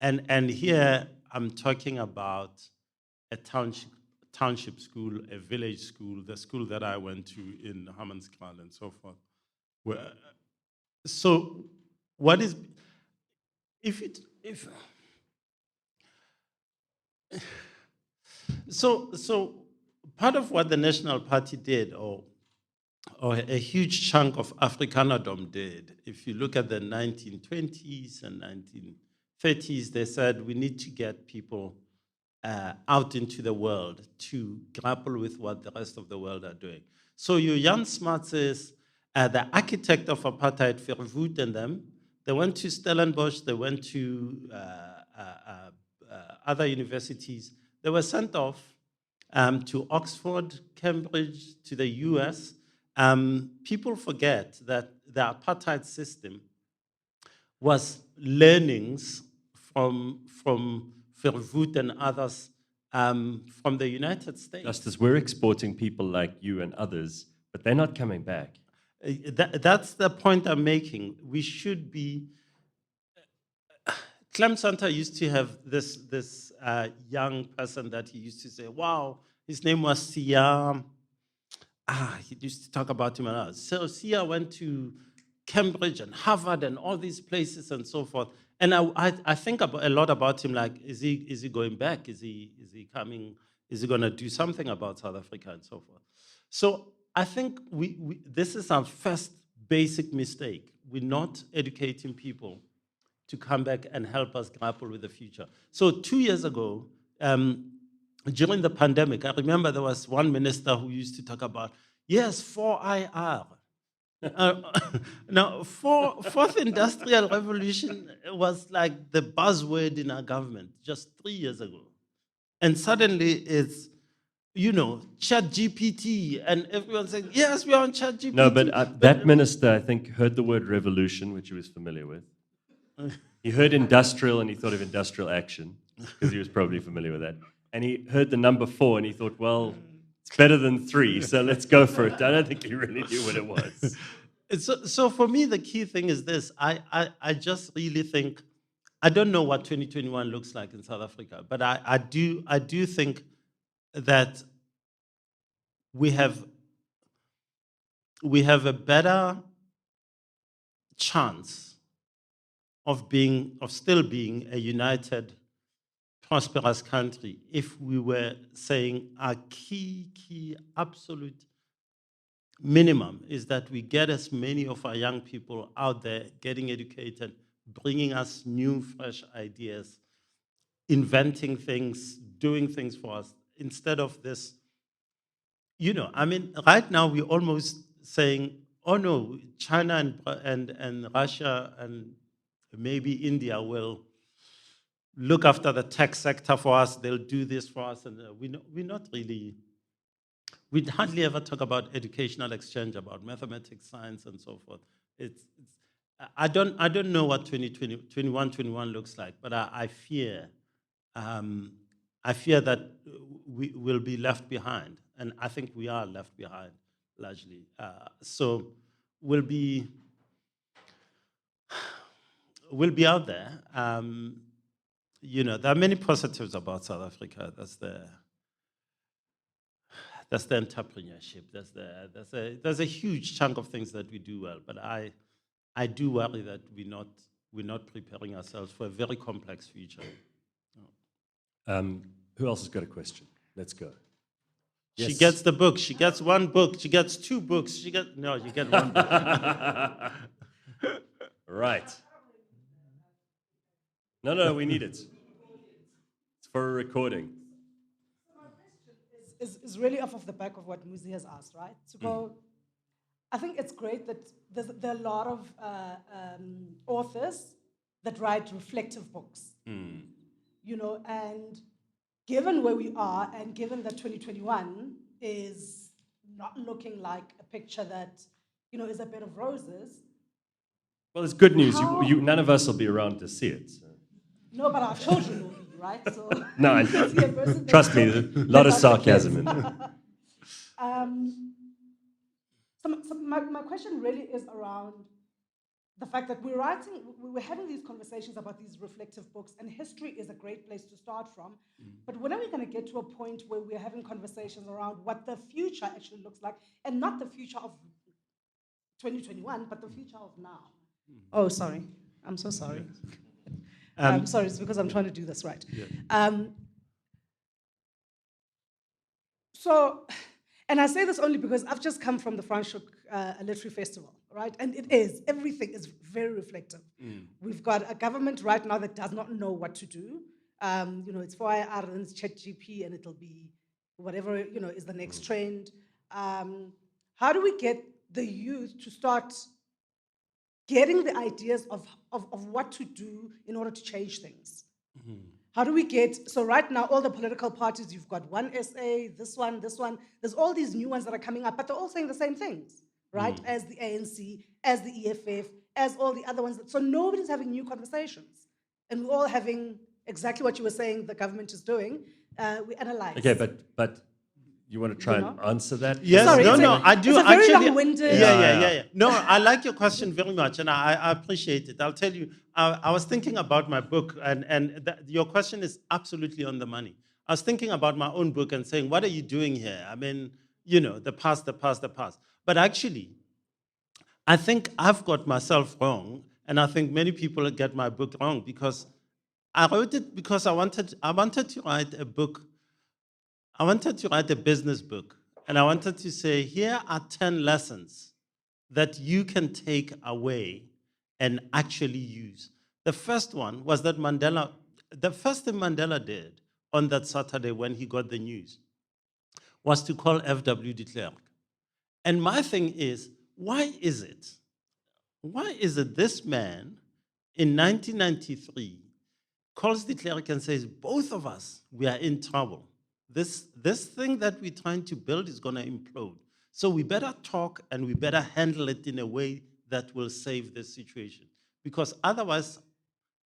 B: And here I'm talking about a township school, a village school, the school that I went to in Hammanskraal and so forth. So what is, so part of what the National Party did, or a huge chunk of Afrikanerdom did, if you look at the 1920s and 1930s, they said we need to get people out into the world to grapple with what the rest of the world are doing. So your Jan Smuts is the architect of apartheid, Verwoerd and them. They went to Stellenbosch, they went to other universities. They were sent off to Oxford, Cambridge, to the US. People forget that the apartheid system was learnings from Verwoerd and others from the United States.
A: Justice, we're exporting people like you and others, but they're not coming back.
B: That's the point I'm making. We should be. Clem Santa used to have this young person that he used to say, wow, his name was Sia. He used to talk about him a lot. So Sia went to Cambridge and Harvard and all these places and so forth. And I think a lot about him, like, is he going back? Is he coming? Is he going to do something about South Africa and so forth? So I think this is our first basic mistake. We're not educating people to come back and help us grapple with the future. So 2 years ago, during the pandemic, I remember there was one minister who used to talk about, yes, 4IR. Now, fourth industrial revolution was like the buzzword in our government just 3 years ago. And suddenly it's, ChatGPT, and everyone's saying, yes, we are on ChatGPT.
A: No, but that minister, I think, heard the word revolution, which he was familiar with. He heard industrial, and he thought of industrial action, because he was probably familiar with that. And he heard the number 4, and he thought, well, it's better than 3, so let's go for it. I don't think he really knew what it was.
B: So for me, the key thing is this. I just really think I don't know what 2021 looks like in South Africa, but I do think that we have a better chance of still being a united, prosperous country if we were saying our key absolute minimum is that we get as many of our young people out there getting educated, bringing us new, fresh ideas, inventing things, doing things for us, instead of this. I mean, right now we're almost saying, oh no, China and Russia and maybe India will look after the tech sector for us, they'll do this for us, and we're not really. We hardly ever talk about educational exchange, about mathematics, science, and so forth. I don't know what 2021 looks like, but I fear that we will be left behind, and I think we are left behind largely. So we'll be out there. There are many positives about South Africa. That's the entrepreneurship. There's a huge chunk of things that we do well, but I do worry that we're not preparing ourselves for a very complex future.
A: Who else has got a question? Let's go.
B: She
A: Yes.
B: gets the book. She gets one book. She gets two books. You get one book.
A: Right. No, we need it. It's for a recording.
D: Is really off of the back of what Muzi has asked, right? To go, I think it's great that there are a lot of authors that write reflective books, and given where we are and given that 2021 is not looking like a picture that, is a bed of roses.
A: Well, it's good news. None of us will be around to see it. So.
D: No, but our children will be, right? So
A: No,
D: you can see a person
A: trust me,
D: that's-
A: a lot of
D: that's
A: sarcasm in there.
D: So my question really is around the fact that we're having these conversations about these reflective books, and history is a great place to start from. But when are we going to get to a point where we're having conversations around what the future actually looks like, and not the future of 2021, but the future of now? Oh, sorry. I'm so sorry. I'm sorry, it's because I'm trying to do this right.
B: Yeah.
D: So, and I say this only because I've just come from the Franschhoek Literary Festival, right? And everything is very reflective. We've got a government right now that does not know what to do. It's 4IR and it's ChatGPT, and it'll be whatever, is the next trend. How do we get the youth to start getting the ideas of what to do in order to change things? How do we so right now, all the political parties, you've got one SA, this one, there's all these new ones that are coming up, but they're all saying the same things, right? As the ANC, as the EFF, as all the other ones. So nobody's having new conversations. And we're all having exactly what you were saying the government is doing. We analyze.
A: Okay, but you want to try and answer that?
B: Yes,
D: Sorry,
B: I do.
D: It's a very
B: actually,
D: long-winded.
B: Yeah. No, I like your question very much, and I appreciate it. I'll tell you, I was thinking about my book, and your question is absolutely on the money. I was thinking about my own book and saying, what are you doing here? I mean, the past. But actually, I think I've got myself wrong, and I think many people get my book wrong, because I wrote it because I wanted to write a book. I wanted to write a business book, and I wanted to say, here are 10 lessons that you can take away and actually use. The first one was that the first thing Mandela did on that Saturday when he got the news was to call F.W. de Klerk. And my thing is, why is it this man in 1993 calls de Klerk and says, both of us, we are in trouble. This thing that we're trying to build is going to implode. So we better talk, and we better handle it in a way that will save this situation. Because otherwise,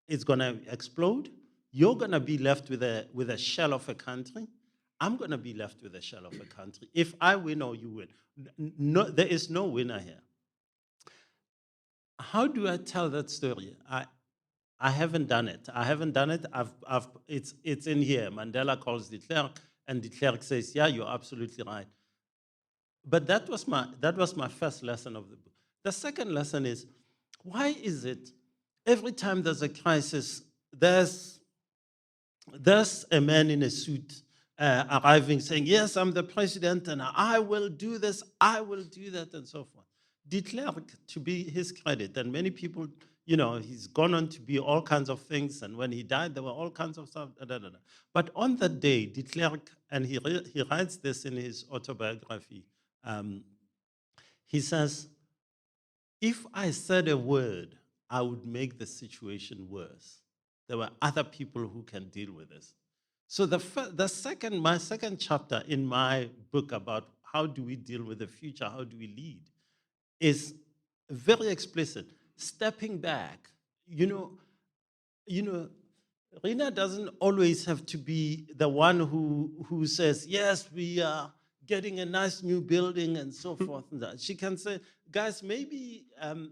B: it's going to explode. You're going to be left with a shell of a country. I'm going to be left with a shell of a country. If I win or you win. No, there is no winner here. How do I tell that story? I haven't done it. I haven't done it. It's in here. Mandela calls de Klerk, and de Klerk says, yeah, you're absolutely right. But that was my first lesson of the book. The second lesson is, why is it every time there's a crisis, there's a man in a suit arriving saying, yes, I'm the president and I will do this, I will do that, and so forth. De Klerk, to be his credit, and many people, he's gone on to be all kinds of things, and when he died, there were all kinds of stuff. But on that day, de Klerk, and he writes this in his autobiography, he says, if I said a word, I would make the situation worse. There were other people who can deal with this. So my second chapter in my book about how do we deal with the future, how do we lead, is very explicit. Stepping back, Rina doesn't always have to be the one who says, yes, we are getting a nice new building and so forth and that. She can say, guys, maybe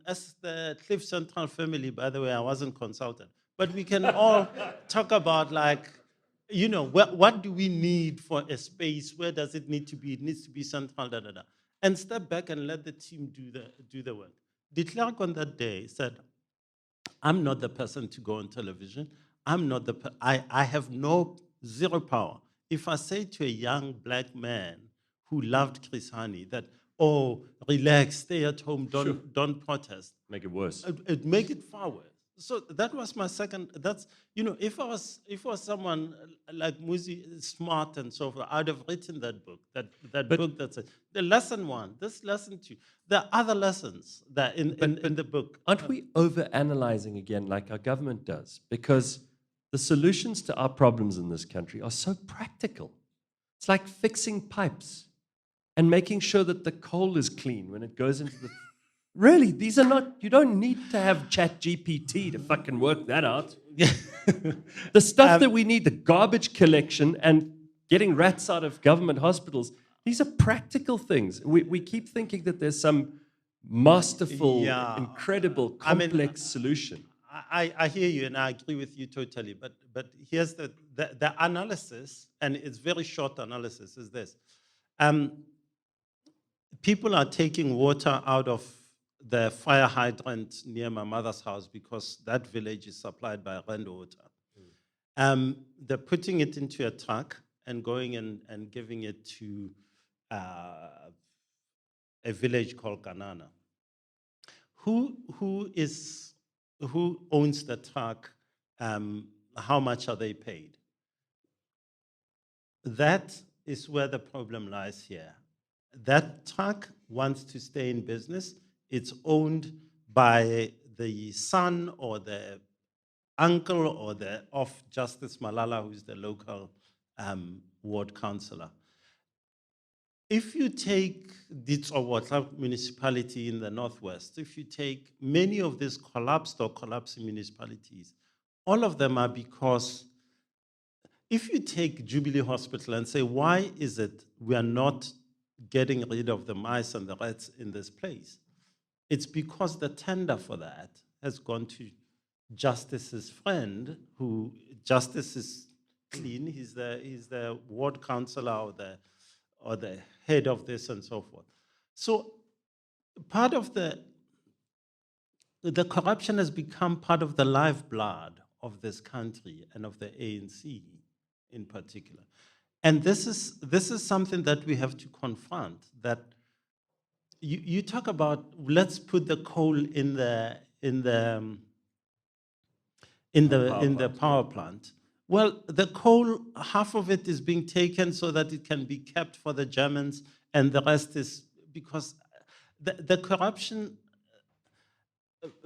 B: as the Cliff Central family, by the way, I wasn't consulted, but we can all talk about what do we need for a space? Where does it need to be? It needs to be central, and step back and let the team do the work. De Klerk on that day said, I'm not the person to go on television. I have zero power. If I say to a young black man who loved Chris Hani that, oh, relax, stay at home, don't protest.
A: Make it worse.
B: It make it far worse. So that was my second, if I was someone like Muzi, smart and so forth, I'd have written that book, book that's it. The lesson one, this lesson two. There are other lessons that in the book.
A: Aren't we over-analyzing again like our government does? Because the solutions to our problems in this country are so practical. It's like fixing pipes and making sure that the coal is clean when it goes into the... Really, these are not... You don't need to have ChatGPT to fucking work that out. The stuff that we need, the garbage collection and getting rats out of government hospitals, these are practical things. We keep thinking that there's some masterful, incredible, complex solution.
B: I hear you and I agree with you totally, but here's the analysis, and it's very short analysis, is this. People are taking water out of the fire hydrant near my mother's house because that village is supplied by rainwater. They're putting it into a truck and going and giving it to a village called Kanana. Who owns the truck? How much are they paid? That is where the problem lies here. That truck wants to stay in business. It's owned by the son or the uncle or of Justice Malala, who's the local ward councillor. If you take Ditsowatlap municipality in the northwest, if you take many of these collapsed or collapsing municipalities, all of them are because if you take Jubilee Hospital and say, why is it we are not getting rid of the mice and the rats in this place? It's because the tender for that has gone to Justice's friend, who Justice is clean, he's the ward councillor or the head of this and so forth. So part of the corruption has become part of the lifeblood of this country and of the ANC in particular. And this is something that we have to confront, that you talk about, let's put the coal in the power plant. Well, the coal, half of it is being taken so that it can be kept for the Germans, and the rest is because the corruption,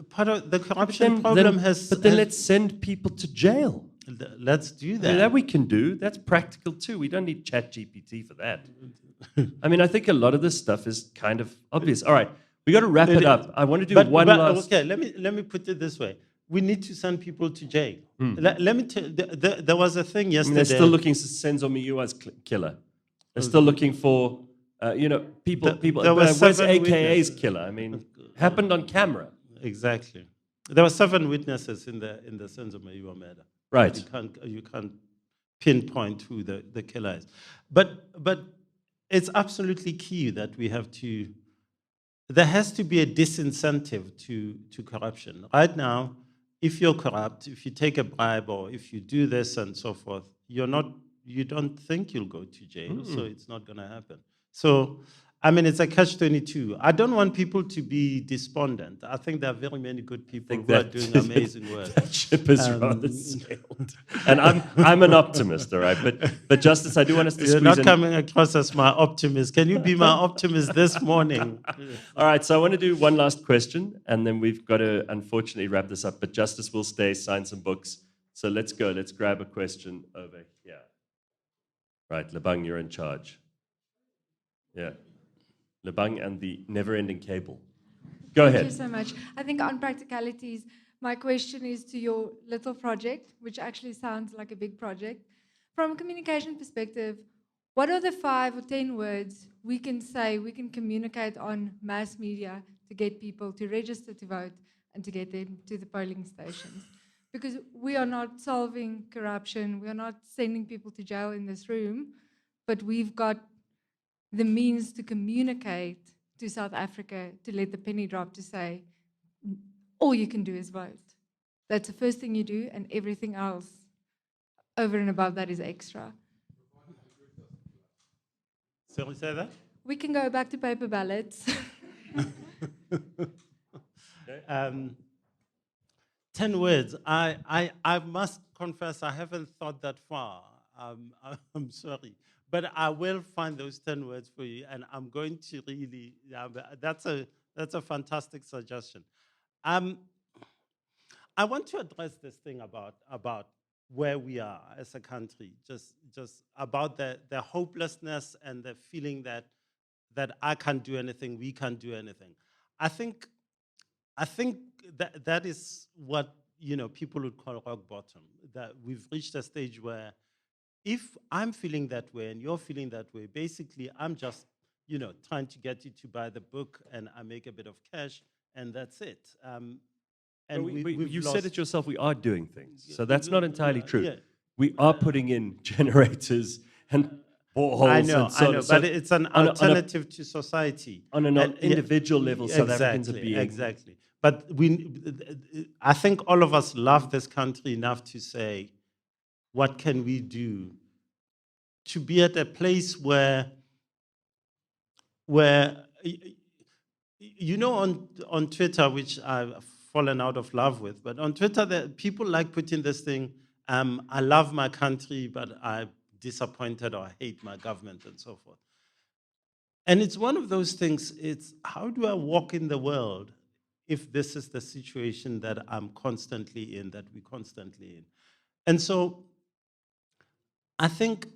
B: part of the corruption problem has...
A: But then let's send people to jail.
B: Let's do that.
A: I mean, that we can do. That's practical too. We don't need ChatGPT for that. I mean, I think a lot of this stuff is kind of obvious. All right, we got to wrap it up. I want to do one last...
B: Okay, let me put it this way. We need to send people to jail. Let me tell you, there was a thing yesterday.
A: I mean, they're still looking for Senzo Miyua's killer. They're still looking for, people.
B: There was
A: where's
B: seven
A: AKA's
B: witnesses.
A: killer? I mean, happened on camera.
B: Exactly. there were 7 witnesses in the Senzo Mayiwa murder.
A: Right.
B: You can't pinpoint who the killer is. But it's absolutely key that we have to, there has to be a disincentive to corruption. Right now, if you're corrupt, if you take a bribe or if you do this and so forth, you don't think you'll go to jail, so it's not going to happen. So, I mean, it's a catch-22. I don't want people to be despondent. I think there are very many good people who are doing amazing work.
A: That ship has rather sailed. And I'm an optimist, all right? But Justice, I do want us to
B: You're
A: squeeze
B: not
A: in.
B: coming across as my optimist. Can you be my optimist this morning?
A: All right, so I want to do one last question, and then we've got to unfortunately wrap this up. But Justice will stay, sign some books. So let's go. Let's grab a question over here. Right, Lebang, you're in charge. Yeah. Lebang and the never-ending cable. Go ahead.
E: Thank you so much. I think on practicalities, my question is to your little project, which actually sounds like a big project. From a communication perspective, what are the 5 or 10 words we can say, we can communicate on mass media to get people to register to vote and to get them to the polling stations? Because we are not solving corruption, we are not sending people to jail in this room, but we've got the means to communicate to South Africa, to let the penny drop, to say, all you can do is vote. That's the first thing you do, and everything else over and above that is extra.
B: So we say that?
E: We can go back to paper ballots.
B: 10 words. I must confess, I haven't thought that far. I'm sorry. But I will find those 10 words for you, and I'm going to really, that's a fantastic suggestion. I want to address this thing about where we are as a country, just about the hopelessness and the feeling that I can't do anything, we can't do anything. I think that is what people would call rock bottom. That we've reached a stage where if I'm feeling that way and you're feeling that way, basically I'm just trying to get you to buy the book and I make a bit of cash and that's it. And
A: you said it yourself, we are doing things. So that's not entirely true.
B: Yeah.
A: We are putting in generators and boreholes.
B: I know,
A: and so,
B: but
A: so
B: it's an alternative to society.
A: on an
B: And,
A: individual level, South Africans are being...
B: Exactly. But I think all of us love this country enough to say, what can we do to be at a place where on Twitter, which I've fallen out of love with, but on Twitter, people like putting this thing, I love my country, but I'm disappointed or I hate my government and so forth. And it's one of those things, it's how do I walk in the world if this is the situation that I'm constantly in, that we're constantly in? And so I think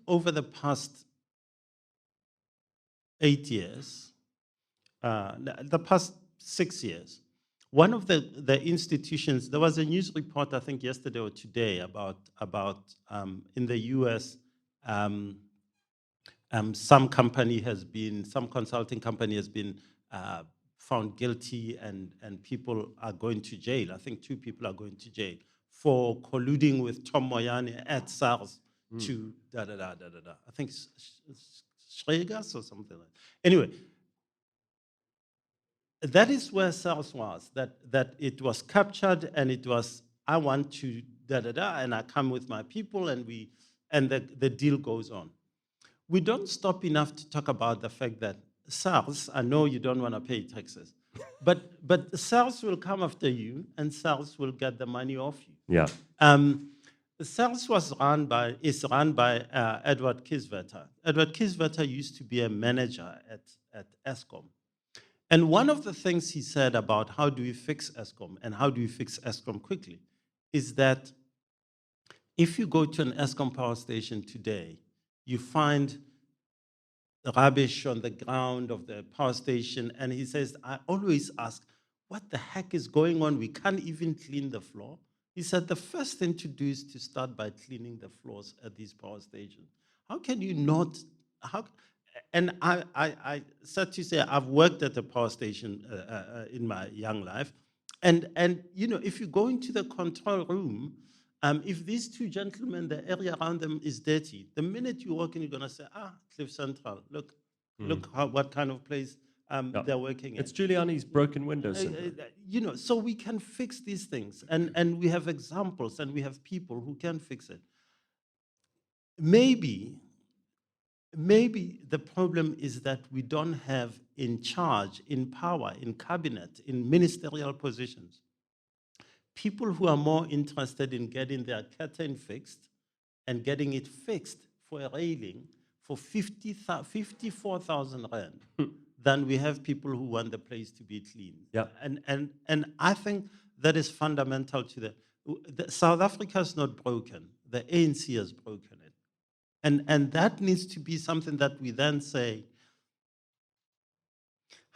B: over the past 8 years, the past 6 years, one of the institutions, there was a news report, I think yesterday or today, about in the US, some consulting company has been found guilty and people are going to jail. I think 2 people are going to jail for colluding with Tom Moyane at SARS to da-da-da-da-da-da. I think Schregas or something like that. Anyway, that is where SARS was, that it was captured and it was, I want to da-da-da, and I come with my people and the deal goes on. We don't stop enough to talk about the fact that SARS, I know you don't want to pay taxes, but SARS will come after you and SARS will get the money off you.
A: Yeah.
B: SARS is run by Edward Kieswetter. Edward Kieswetter used to be a manager at Eskom. And one of the things he said about how do we fix Eskom and how do we fix Eskom quickly is that if you go to an Eskom power station today, you find rubbish on the ground of the power station. And he says, I always ask, what the heck is going on? We can't even clean the floor. He said, the first thing to do is to start by cleaning the floors at these power stations. How can you not? And I said to say, I've worked at a power station in my young life, And you know, if you go into the control room, if these two gentlemen, the area around them is dirty, the minute you walk in, you're gonna say, Cliff Central, look what kind of place they're working in.
A: It's Giuliani's broken window syndrome.
B: You know, so we can fix these things, and we have examples, and we have people who can fix it. Maybe the problem is that we don't have in charge, in power, in cabinet, in ministerial positions, people who are more interested in getting their curtain fixed and getting it fixed for a railing for 54,000 rand than we have people who want the place to be clean.
A: Yeah.
B: And I think that is fundamental to the South Africa is not broken. The ANC has broken it. And that needs to be something that we then say,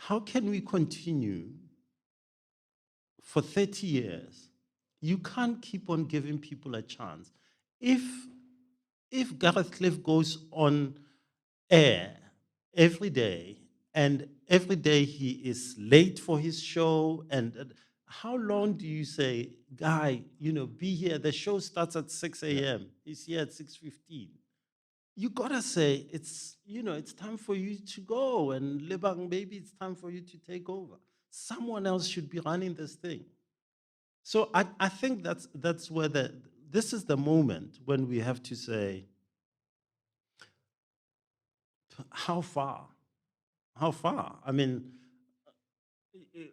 B: how can we continue for 30 years? You can't keep on giving people a chance. If Gareth Cliff goes on air every day, and every day he is late for his show, and how long do you say, guy, you know, be here, the show starts at 6 a.m., he's here at 6:15. You gotta say, it's, you know, it's time for you to go, and Lebang, maybe it's time for you to take over. Someone else should be running this thing. So I think that's where this is the moment when we have to say, how far? How far? I mean,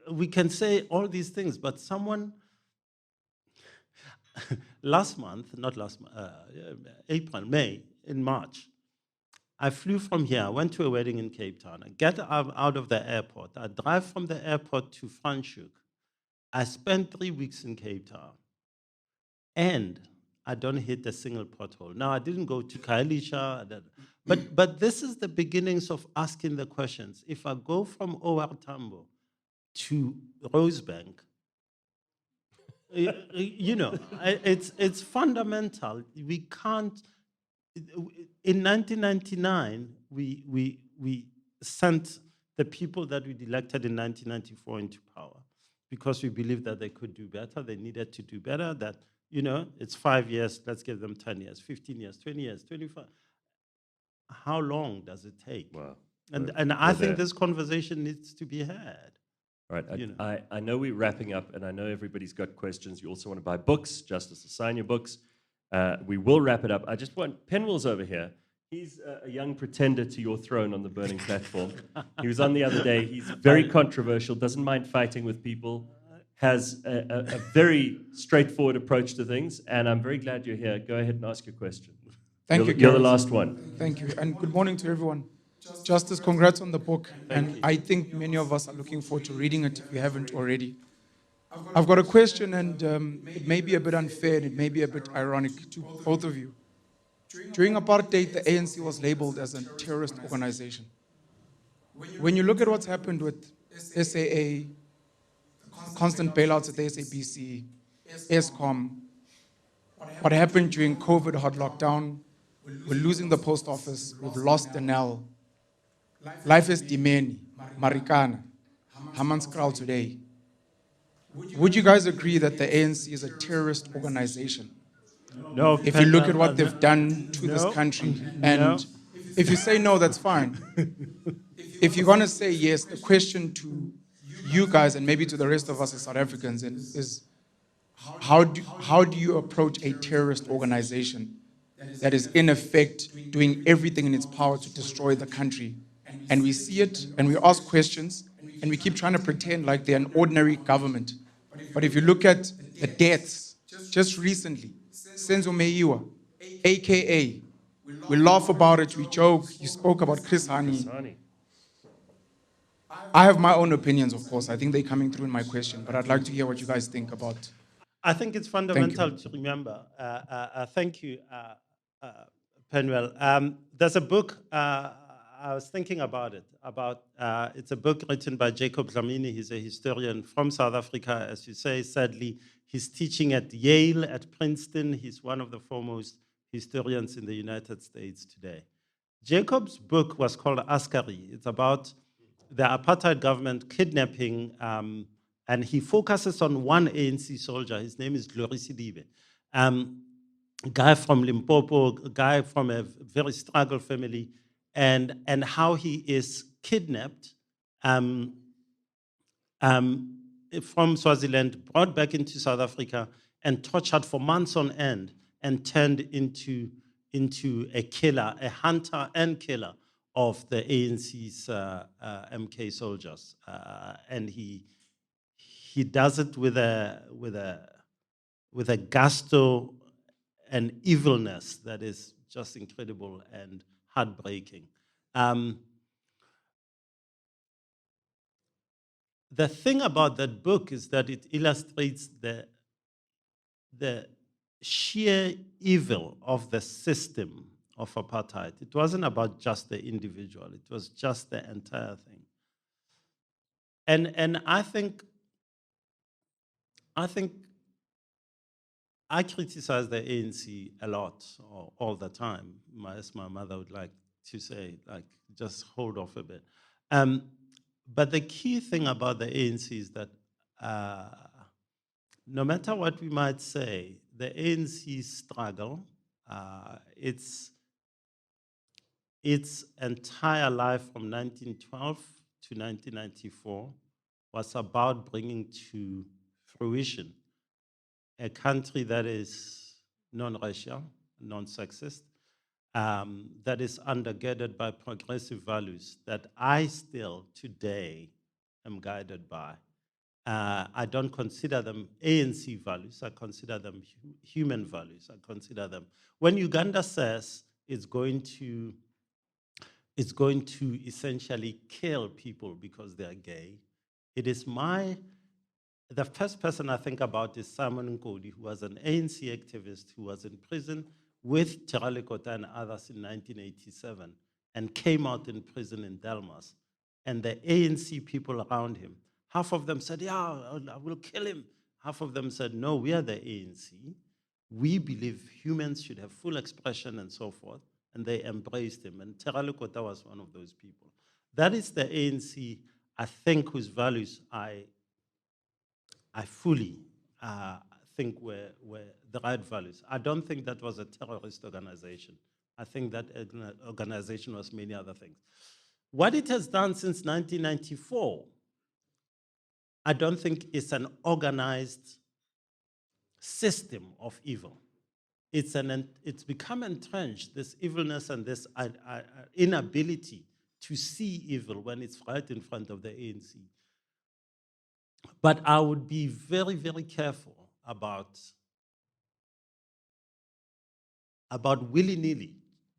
B: we can say all these things, but someone, last month, not last month, April, May, in March, I flew from here, I went to a wedding in Cape Town. I get out of the airport. I drive from the airport to Franschhoek. I spent 3 weeks in Cape Town. And I don't hit a single pothole. Now, I didn't go to Khayelitsha, but this is the beginnings of asking the questions. If I go from OR Tambo to Rosebank, you know, it's fundamental. We can't. In 1999, we sent the people that we elected in 1994 into power because we believed that they could do better. They needed to do better. That, you know, it's 5 years. Let's give them 10 years, 15 years, 20 years, 25. How long does it take?
A: Wow.
B: And I think this conversation needs to be had.
A: Right.
B: You know.
A: I know we're wrapping up, and I know everybody's got questions. You also want to buy books. Justice will sign your books. We will wrap it up. I just want Penwell's over here. He's a young pretender to your throne on the burning platform. He was on the other day. He's very controversial, doesn't mind fighting with people, has a very straightforward approach to things, and I'm very glad you're here. Go ahead and ask your question.
F: Thank you,
A: You're the
F: Gareth.
A: last one.
F: Thank you, and good morning to everyone. Justice, congrats on the book, and I think many of us are looking forward to reading it if we haven't already. I've got a question, and it may be a bit unfair, and it may be a bit ironic to both of you. During apartheid, the ANC was labeled as a terrorist organization. When you look at what's happened with SAA, constant bailouts at the SABC, ESCOM, what happened during COVID hard lockdown, we're losing the post office, we've lost the NEL. Life is Dimeni, Marikana, Hammanskraal today. Would you guys agree that the ANC is a terrorist organization?
B: No.
F: If you look at what they've done to this country, and if you say no, that's fine. If you're going to say yes, the question to you guys and maybe to the rest of us as South Africans is how do you approach a terrorist organization that is in effect doing everything in its power to destroy the country? And we see it, and we ask questions, and we keep trying to pretend like they're an ordinary government. But if you look at the deaths, just recently, Senzo Meyiwa, AKA, we laugh about it, we joke, you spoke about Chris Hani. I have my own opinions, of course. I think they're coming through in my question, but I'd like to hear what you guys think about.
B: I think it's fundamental to remember. Thank you, Penwell. There's a book, I was thinking about it, it's a book written by Jacob Dlamini. He's a historian from South Africa, as you say. Sadly, he's teaching at Yale, at Princeton. He's one of the foremost historians in the United States today. Jacob's book was called Askari. It's about the apartheid government kidnapping And he focuses on one ANC soldier. His name is Glory Sidibe. Guy from Limpopo, a guy from a very struggle family, and how he is kidnapped from Swaziland, brought back into South Africa, and tortured for months on end, and turned into a killer, a hunter and killer of the ANC's MK soldiers. And he does it with a gusto and evilness that is just incredible and heartbreaking. The thing about that book is that it illustrates the sheer evil of the system of apartheid. It wasn't about just the individual, it was just the entire thing. And I think I criticize the ANC a lot, all the time, as my mother would like to say, like, just hold off a bit. But the key thing about the ANC is that no matter what we might say, the ANC struggle, its entire life from 1912 to 1994 was about bringing to fruition a country that is non-racial, non-sexist, that is undergirded by progressive values that I still today am guided by. I don't consider them ANC values, I consider them human values. I consider them, when Uganda says it's going to essentially kill people because they are gay, it is the first person I think about is Simon Nkodi, who was an ANC activist who was in prison with Terale Kota and others in 1987 and came out in prison in Delmas. And the ANC people around him, half of them said, yeah, I will kill him. Half of them said, no, we are the ANC. We believe humans should have full expression and so forth. And they embraced him. And Terale Kota was one of those people. That is the ANC, I think, whose values I fully think were the right values. I don't think that was a terrorist organization. I think that organization was many other things. What it has done since 1994, I don't think it's an organized system of evil. It's become entrenched, this evilness and this inability to see evil when it's right in front of the ANC. But I would be very, very careful about willy-nilly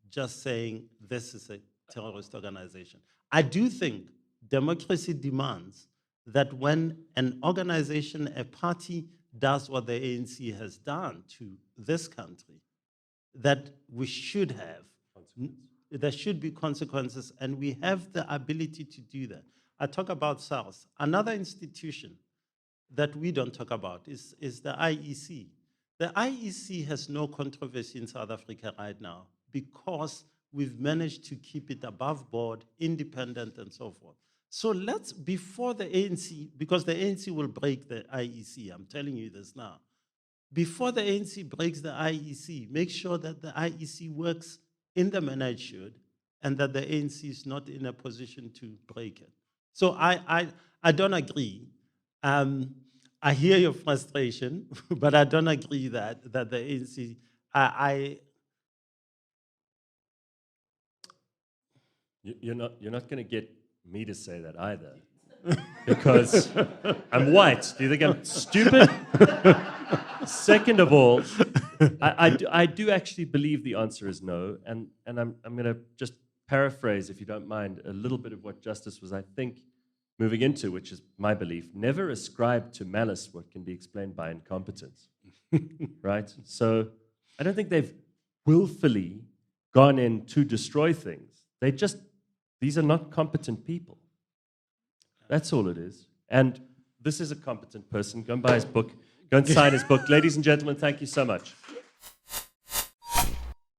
B: just saying this is a terrorist organization. I do think democracy demands that when an organization, a party, does what the ANC has done to this country, that we should have, there should be consequences, and we have the ability to do that. I talk about SARS. Another institution that we don't talk about is the IEC. The IEC has no controversy in South Africa right now because we've managed to keep it above board, independent, and so forth. So let's, before the ANC, because the ANC will break the IEC, I'm telling you this now. Before the ANC breaks the IEC, make sure that the IEC works in the manner it should, and that the ANC is not in a position to break it. So I don't agree. I hear your frustration, but I don't agree that the ANC,
A: You're not going to get me to say that either, because I'm white. Do you think I'm stupid? Second of all, I do actually believe the answer is no, and I'm going to just paraphrase, if you don't mind, a little bit of what Justice was, I think, moving into, which is my belief. Never ascribe to malice what can be explained by incompetence, right? So I don't think they've willfully gone in to destroy things. These are not competent people. That's all it is. And this is a competent person. Go and buy his book. Go and sign his book. Ladies and gentlemen, thank you so much.